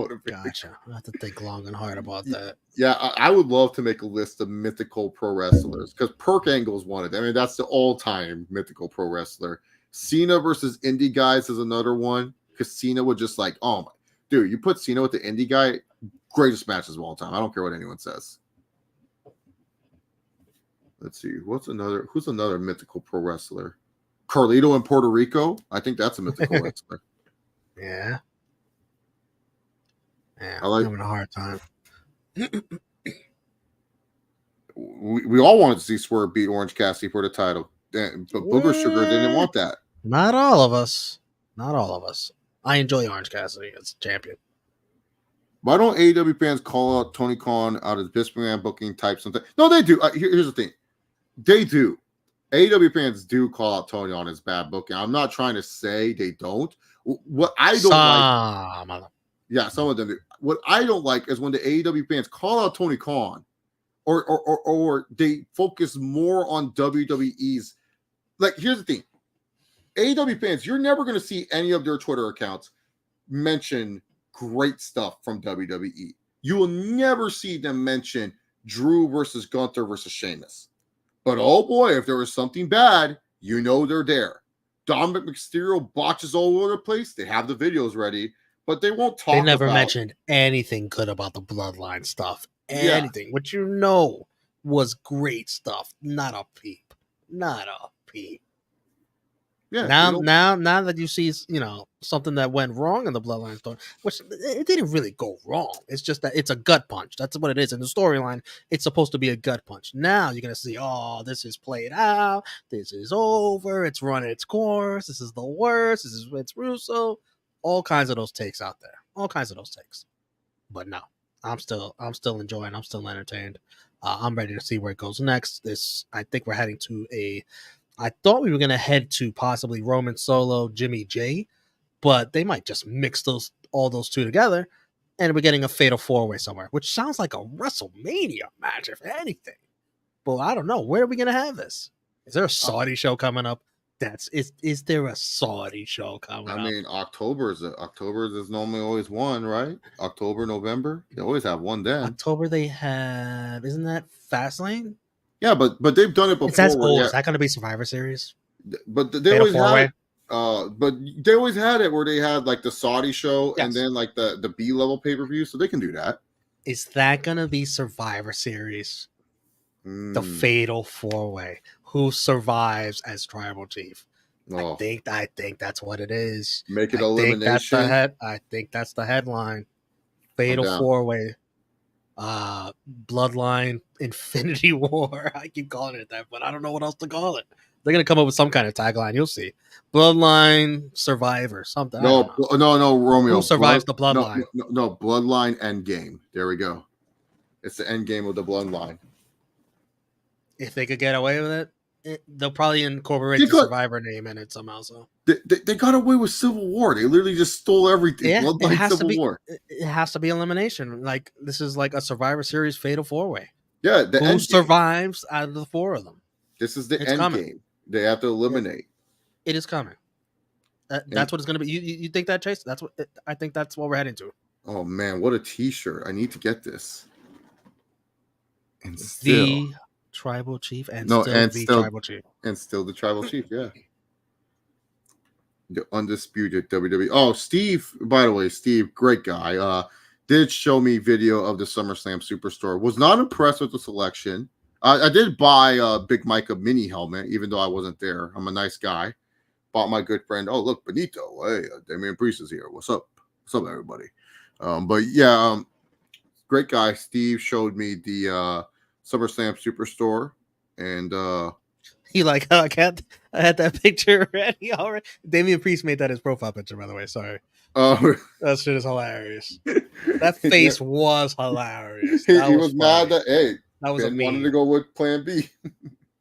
motivation. Gotcha. I have to think long and hard about that. Yeah, I would love to make a list of mythical pro wrestlers because Perk Angle's one of them. I mean, that's the all-time mythical pro wrestler. Cena versus indie guys is another one because Cena would just like, oh my dude, you put Cena with the indie guy, greatest matches of all time. I don't care what anyone says. Let's see, who's another mythical pro wrestler? Carlito in Puerto Rico. I think that's a mythical wrestler. Yeah. Yeah, I'm having a hard time. We all wanted to see Swerve beat Orange Cassidy for the title, but Booger Sugar didn't want that. Not all of us. Not all of us. I enjoy Orange Cassidy as champion. Why don't AEW fans call out Tony Khan out of the Bismarck booking type something? No, they do. Here's the thing. They do. AEW fans do call out Tony on his bad booking. I'm not trying to say they don't. What I don't like... Yeah, some of them do. What I don't like is when the AEW fans call out Tony Khan or they focus more on WWE's. Like, here's the thing. AEW fans, you're never going to see any of their Twitter accounts mention great stuff from WWE. You will never see them mention Drew versus Gunther versus Sheamus. But oh boy, if there was something bad, you know they're there. Dominic Mysterio botches all over the place. They have the videos ready, but they won't talk about... They never mentioned anything good about the bloodline stuff. Anything. Which you know was great stuff. Not a peep. Not a peep. Yeah. Now that you see, something that went wrong in the bloodline story, which it didn't really go wrong. It's just that it's a gut punch. That's what it is. In the storyline, it's supposed to be a gut punch. Now you're going to see, oh, this is played out. This is over. It's run its course. This is the worst. It's Russo. All kinds of those takes out there. All kinds of those takes. But no, I'm still enjoying. I'm still entertained. I'm ready to see where it goes next. I think we're heading to I thought we were going to head to possibly Roman Solo, Jimmy J, but they might just mix all those two together, and we're getting a fatal four-way somewhere, which sounds like a WrestleMania match, if anything. But I don't know. Where are we going to have this? Is there a Saudi show coming up? Is there a Saudi show coming up? I mean, October is normally always one, right? October, November, they always have one then. October they have, isn't that Fastlane? Yeah, but they've done it before. Is that going to be Survivor Series? But they always had it. But they always had it where they had like the Saudi show and then like the B level pay per view, so they can do that. Is that going to be Survivor Series? The fatal four way. Who survives as tribal chief? Oh. I think that's what it is. Make it elimination. I think that's the headline. Fatal four way. Bloodline Infinity War. I keep calling it that, but I don't know what else to call it. They're gonna come up with some kind of tagline. You'll see. Bloodline Survivor. Something. No, Romeo. Who survives the bloodline? No, Bloodline Endgame. There we go. It's the end game of the bloodline. If they could get away with it, they'll probably incorporate the Survivor name in it somehow. So they got away with Civil War. They literally just stole everything. Yeah, War. It has to be elimination. Like this is like a Survivor Series fatal four way. Yeah, who survives out of the four of them? This is the end game. They have to eliminate. It is coming. That's what it's going to be. You think that, Chase? I think that's what we're heading to. Oh man, what a T-shirt! I need to get this. And the tribal chief, tribal chief, and still the tribal chief. Yeah, the undisputed WWE. Oh, Steve. By the way, Steve, great guy. Did show me video of the SummerSlam Superstore. Was not impressed with the selection. I did buy Big Mike a mini helmet, even though I wasn't there. I'm a nice guy. Bought my good friend. Oh, look, Benito. Hey, Damian Priest is here. What's up? What's up, everybody? But yeah, great guy. Steve showed me the SummerSlam Superstore, and he like, oh, I had that picture ready already. Damian Priest made that his profile picture, by the way. Sorry. That shit is hilarious. That face was hilarious. He was mad that that was Ben wanted to go with Plan B.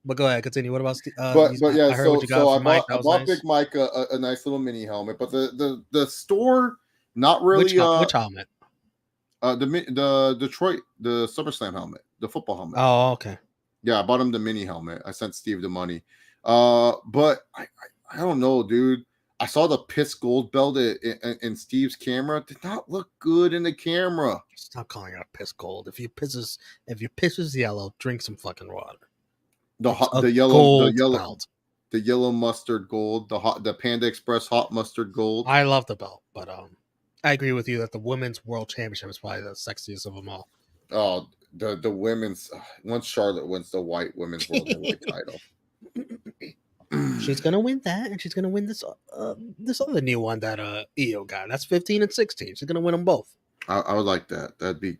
But go ahead, continue. What about Steve? But yeah, I bought Big Mike a nice little mini helmet, but the store not really. Which helmet? The Detroit, the SummerSlam helmet, the football helmet. Oh, okay. Yeah, I bought him the mini helmet. I sent Steve the money. But I don't know, dude. I saw the piss gold belt in Steve's camera. Did not look good in the camera. Stop calling it a piss gold. If your piss is yellow, drink some fucking water. The yellow mustard gold, the Panda Express hot mustard gold. I love the belt, but I agree with you that the women's world championship is probably the sexiest of them all. Oh, the women's, once Charlotte wins the white women's world heavyweight title, she's gonna win that, and she's gonna win this other new one that Io got. That's 15 and 16. She's gonna win them both. I would like that. That'd be.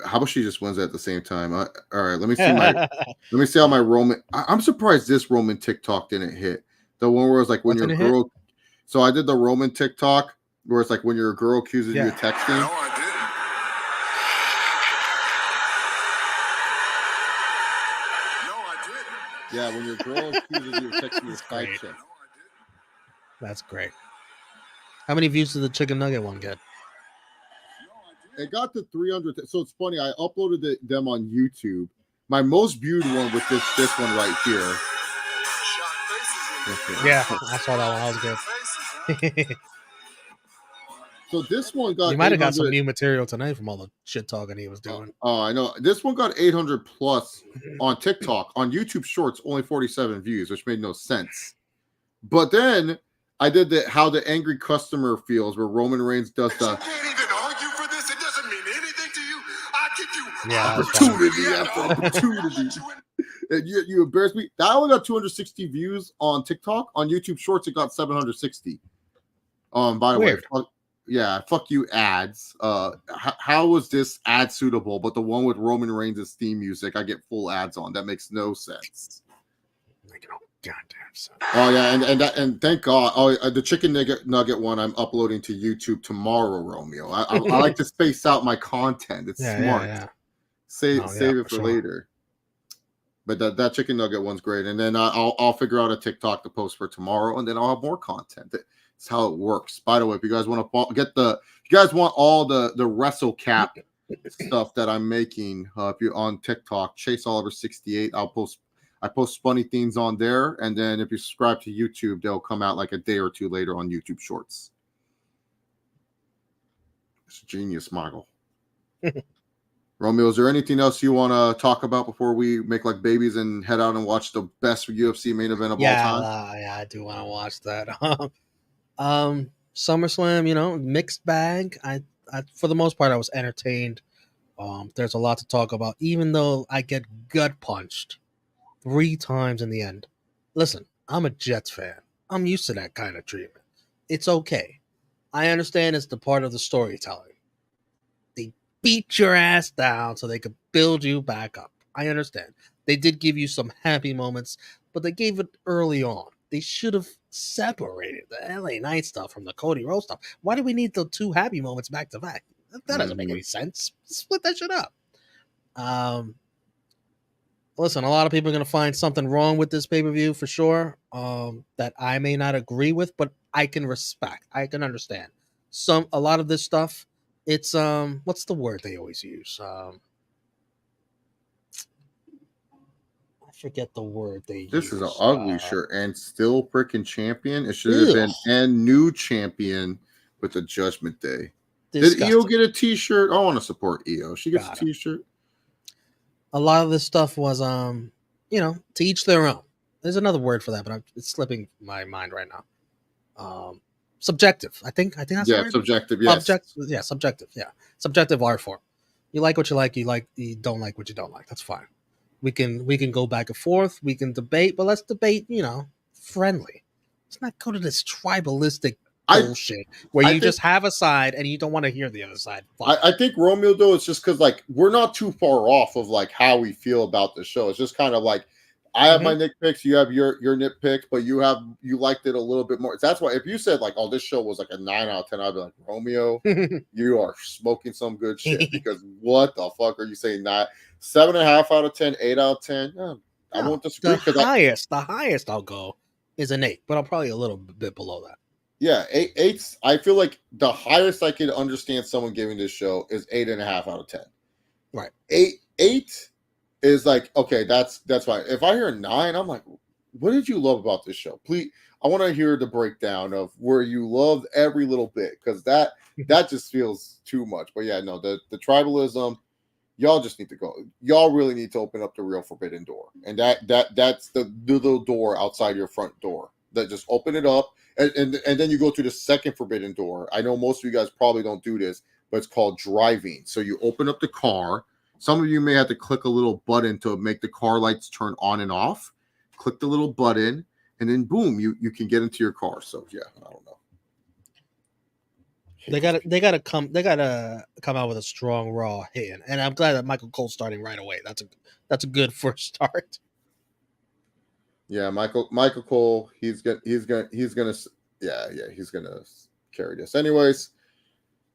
How about she just wins at the same time? All right, let me see how my Roman. I'm surprised this Roman TikTok didn't hit. The one where it's like when your girl. So I did the Roman TikTok where it's like when your girl accuses you of texting. No, I didn't. No, I didn't. Yeah, when your girl accuses you of texting your side chick. That's great. How many views did the chicken nugget one get? It got to 300. So it's funny. I uploaded them on YouTube. My most viewed one was this one right here. Yeah, I saw that one. That was good. So this one got. You might have got some new material tonight from all the shit talking he was doing. Oh, I know. This one got 800 plus on TikTok. On YouTube Shorts, only 47 views, which made no sense. But then I did how the angry customer feels, where Roman Reigns does the. You can't even argue for this. It doesn't mean anything to you. I give you opportunity. And you embarrass me. That only got 260 views on TikTok. On YouTube Shorts, it got 760. By the way, fuck you ads. How was this ad suitable? But the one with Roman Reigns' theme music, I get full ads on. That makes no sense. Like, oh, goddamn son. Oh yeah, and thank God. Oh, the chicken nugget one I'm uploading to YouTube tomorrow, Romeo. I like to space out my content. It's smart. Yeah. Save it for later. But that chicken nugget one's great, and then I'll figure out a TikTok to post for tomorrow, and then I'll have more content. That's how it works. By the way, if you guys want to if you guys want all the Wrestle Cap stuff that I'm making, if you're on TikTok, Chase Oliver 68, I post spunny things on there, and then if you subscribe to YouTube, they'll come out like a day or two later on YouTube Shorts. It's a genius, Michael. Romeo, is there anything else you want to talk about before we make like babies and head out and watch the best UFC main event of all time? Yeah, I do want to watch that. SummerSlam, mixed bag. I for the most part, I was entertained. There's a lot to talk about, even though I get gut punched 3 times in the end. Listen, I'm a Jets fan. I'm used to that kind of treatment. It's okay. I understand it's the part of the storytelling. They beat your ass down so they could build you back up. I understand. They did give you some happy moments, but they gave it early on. They should have separated the LA Knight stuff from the Cody Rhodes stuff. Why do we need the 2 happy moments back to back? That doesn't make any sense. Split that shit up. Listen, a lot of people are going to find something wrong with this pay-per-view for sure, that I may not agree with, but I can respect. I can understand. A lot of this stuff, it's what's the word they always use? I forget the word they use. This is an ugly shirt and still freaking champion. It should have been and new champion with the Judgment Day. Disgusting. Did Io get a t-shirt? I want to support Io. She gets a t-shirt. A lot of this stuff was, to each their own. There's another word for that, but it's slipping my mind right now. Subjective. I think that's the word. Subjective. Yes. Subjective. Yeah, subjective art form. You like what you like. You don't like what you don't like. That's fine. We can go back and forth. We can debate, but let's debate, friendly. Let's not go to this tribalistic bullshit where you just have a side and you don't want to hear the other side. I think Romeo, though, it's just because we're not too far off of how we feel about the show. It's just kind of I have my nitpicks, you have your nitpicks, but you liked it a little bit more. That's why if you said this show was a 9 out of 10, I'd be like, Romeo, you are smoking some good shit, because what the fuck are you saying? Not 7.5 out of 10, 8 out of 10. No, I won't disagree. The highest I'll go is an 8, but I'm probably a little bit below that. Yeah, 8's. I feel like the highest I could understand someone giving this show is 8.5 out of 10. Right. 8 is okay. That's fine. If I hear 9, I'm like, what did you love about this show? Please, I want to hear the breakdown of where you loved every little bit, because that just feels too much. But yeah, no, the tribalism, y'all just need to go. Y'all really need to open up the real forbidden door, and that's the little door outside your front door. That just open it up, and then you go to the second forbidden door. I know most of you guys probably don't do this, but it's called driving. So you open up the car. Some of you may have to click a little button to make the car lights turn on and off. Click the little button, and then boom, you can get into your car. So yeah, I don't know. They gotta come out with a strong Raw hand, and I'm glad that Michael Cole's starting right away. That's a good first start. Yeah, Michael Cole, he's gonna carry this. Anyways,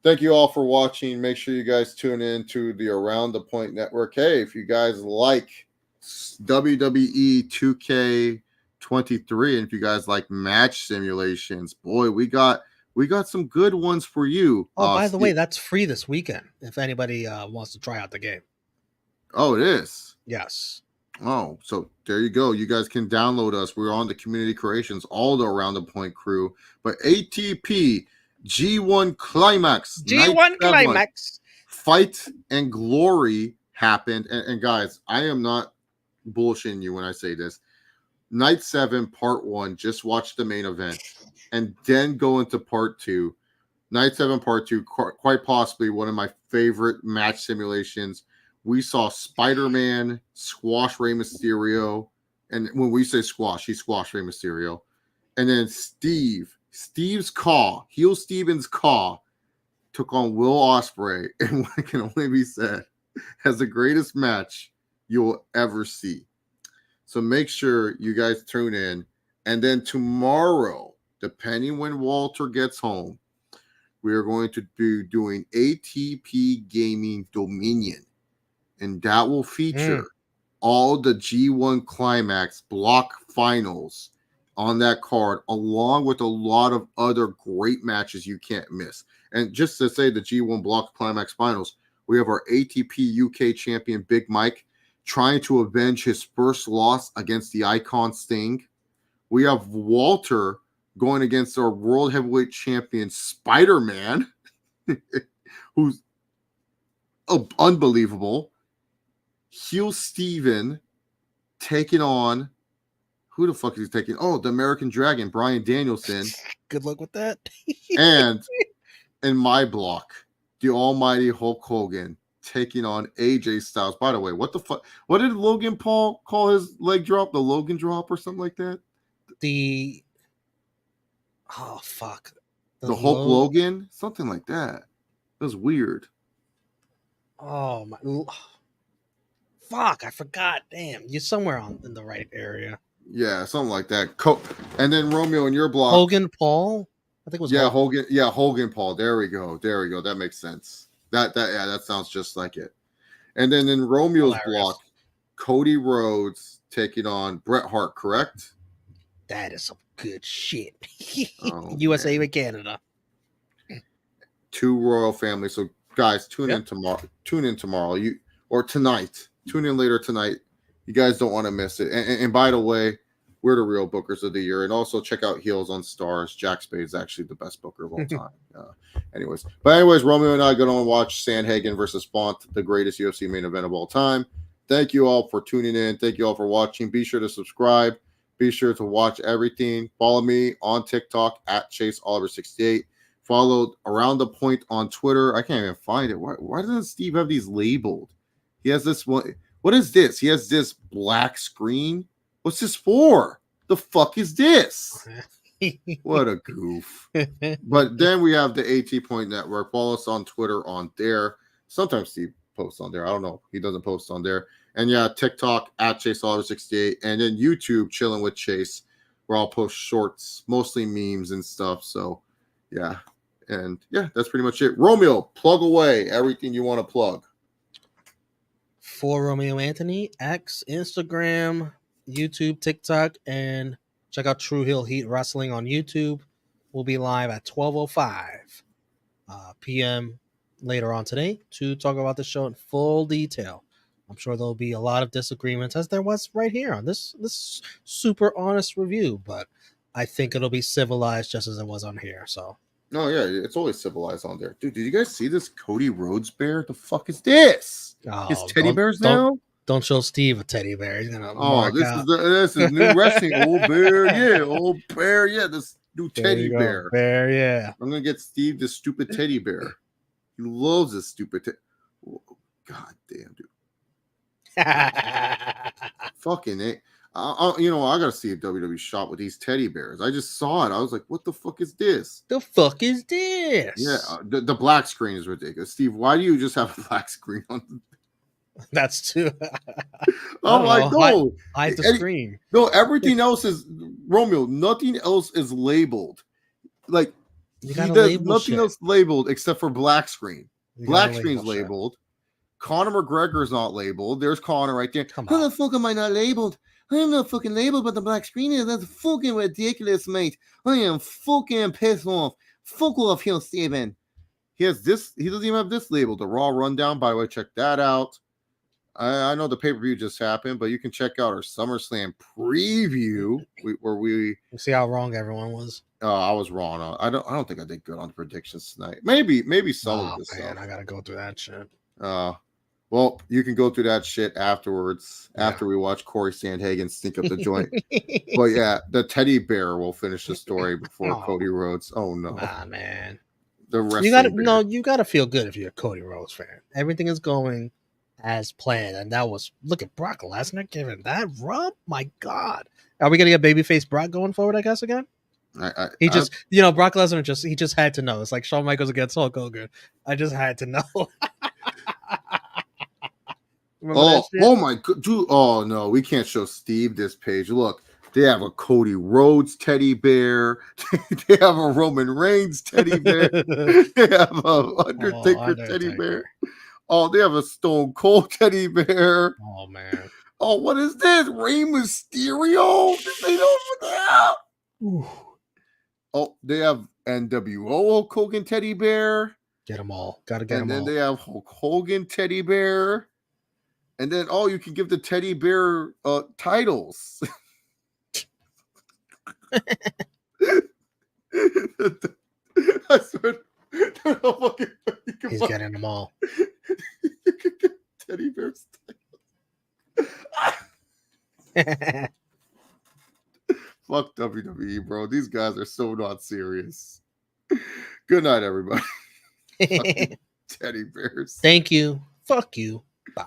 thank you all for watching. Make sure you guys tune in to the Around the Point Network. Hey, if you guys like WWE 2K23, and if you guys like match simulations, boy, we got some good ones for you. Oh, by the way, that's free this weekend if anybody wants to try out the game. Oh, it is? Yes. Oh, so there you go. You guys can download us. We're on the Community Creations, all the Around the Point crew. But ATP G1 Climax. G1 Climax. Fight and Glory happened. And guys, I am not bullshitting you when I say this. Night 7, Part 1, just watch the main event. And then go into Part 2. Night 7, Part 2, quite possibly one of my favorite match simulations. We saw Spider-Man squash Rey Mysterio. And when we say squash, he squashed Rey Mysterio. And then Steve's Caw, Heel Steven's Caw, took on Will Ospreay. And what can only be said, has the greatest match you will ever see. So make sure you guys tune in. And then tomorrow, depending when Walter gets home, we are going to be doing ATP Gaming Dominion. And that will feature all the G1 Climax block finals on that card, along with a lot of other great matches you can't miss. And just to say the G1 block Climax finals, we have our ATP UK champion Big Mike trying to avenge his first loss against the Icon Sting. We have Walter going against our World Heavyweight Champion Spider-Man, who's unbelievable. Heel Steven taking on, who the fuck is he taking? Oh, the American Dragon, Bryan Danielson. Good luck with that. And in my block, the almighty Hulk Hogan taking on AJ Styles. By the way, what the fuck? What did Logan Paul call his leg drop? The Logan drop or something like that? The Hulk Logan? Something like that. It was weird. Oh my. Fuck, I forgot. Damn, you're somewhere in the right area. Yeah, something like that. And then Romeo in your block. Hogan Paul? I think it was Hogan. Yeah, Hogan Paul. There we go. That makes sense. That sounds just like it. And then in Romeo's block, Cody Rhodes taking on Bret Hart, correct? That is some good shit. USA with Canada. 2 royal families. So guys, tune in tomorrow. Tune in tomorrow. Or tonight. Tune in later tonight. You guys don't want to miss it. And by the way, we're the real bookers of the year. And also check out Heels on Stars. Jack Spade is actually the best booker of all time. Anyways, Romeo and I are going to watch Sandhagen versus Font, the greatest UFC main event of all time. Thank you all for tuning in. Thank you all for watching. Be sure to subscribe. Be sure to watch everything. Follow me on TikTok at ChaseOliver68. Follow Around the Point on Twitter. I can't even find it. Why doesn't Steve have these labeled? He has this one. What is this? He has this black screen. What's this for? The fuck is this? What a goof. But then we have the AT Point Network. Follow us on Twitter on there. Sometimes Steve posts on there. I don't know. He doesn't post on there. And yeah, TikTok at ChaseOliver68. And then YouTube, Chilling with Chase, where I'll post shorts, mostly memes and stuff. So yeah. And yeah, that's pretty much it. Romeo, plug away everything you want to plug. For Romeo Anthony, X, Instagram, YouTube, TikTok, and check out True Hill Heat Wrestling on YouTube. We'll be live at 12:05 p.m. later on today to talk about the show in full detail. I'm sure there'll be a lot of disagreements, as there was right here on this super honest review. But I think it'll be civilized just as it was on here. So. No, yeah, it's always civilized on there. Dude, did you guys see this Cody Rhodes bear? The fuck is this? His teddy bears now? Don't show Steve a teddy bear. He's gonna this is new wrestling. Old bear, yeah, old bear, yeah. This new teddy bear. Bear, yeah. I'm gonna get Steve this stupid teddy bear. He loves this stupid God damn, dude. Fucking it. I gotta see a WWE shot with these teddy bears. I just saw it. I was like, what the fuck is this? The fuck is this? Yeah, the black screen is ridiculous. Steve, why do you just have a black screen on? That's too. I'm like, no. Hide the screen. No, everything else is Romeo. Nothing else is labeled. Like, he does nothing else labeled except for black screen. Black screen's labeled. Conor McGregor's not labeled. There's Conor right there. How the fuck am I not labeled? I am not fucking labeled, but the black screen is. That's fucking ridiculous, mate. I am fucking pissed off. Fuck off here, Steven. He has this. He doesn't even have this labeled. The Raw Rundown, by the way, check that out. I know the pay-per-view just happened, but you can check out our SummerSlam preview where we see how wrong everyone was. I was wrong. I don't think I did good on the predictions tonight. Maybe some of this stuff. I gotta go through that shit. Well, you can go through that shit afterwards, after we watch Corey Sandhagen stink up the joint. But yeah, the teddy bear will finish the story before Cody Rhodes. Oh no, man. The rest you gotta feel good if you're a Cody Rhodes fan. Everything is going as planned, and that was look at Brock Lesnar giving that rub. My God, are we gonna get babyface Brock going forward? I guess again. Brock Lesnar he just had to know. It's like Shawn Michaels against Hulk Hogan. I just had to know. Oh my god, dude! Oh no, we can't show Steve this page. Look, they have a Cody Rhodes teddy bear. They have a Roman Reigns teddy bear. They have a Undertaker teddy bear. Oh, they have a Stone Cold teddy bear. Oh man. Oh, what is this? Rey Mysterio? They don't that. Oh, they have NWO Hulk Hogan teddy bear. Get them all. Gotta get them all. And then they have Hulk Hogan teddy bear. And then, you can give the teddy bear titles. I swear. He's getting them all. You can get teddy bears titles. Fuck WWE, bro. These guys are so not serious. Good night, everybody. Teddy bears. Thank you. Fuck you. Bye.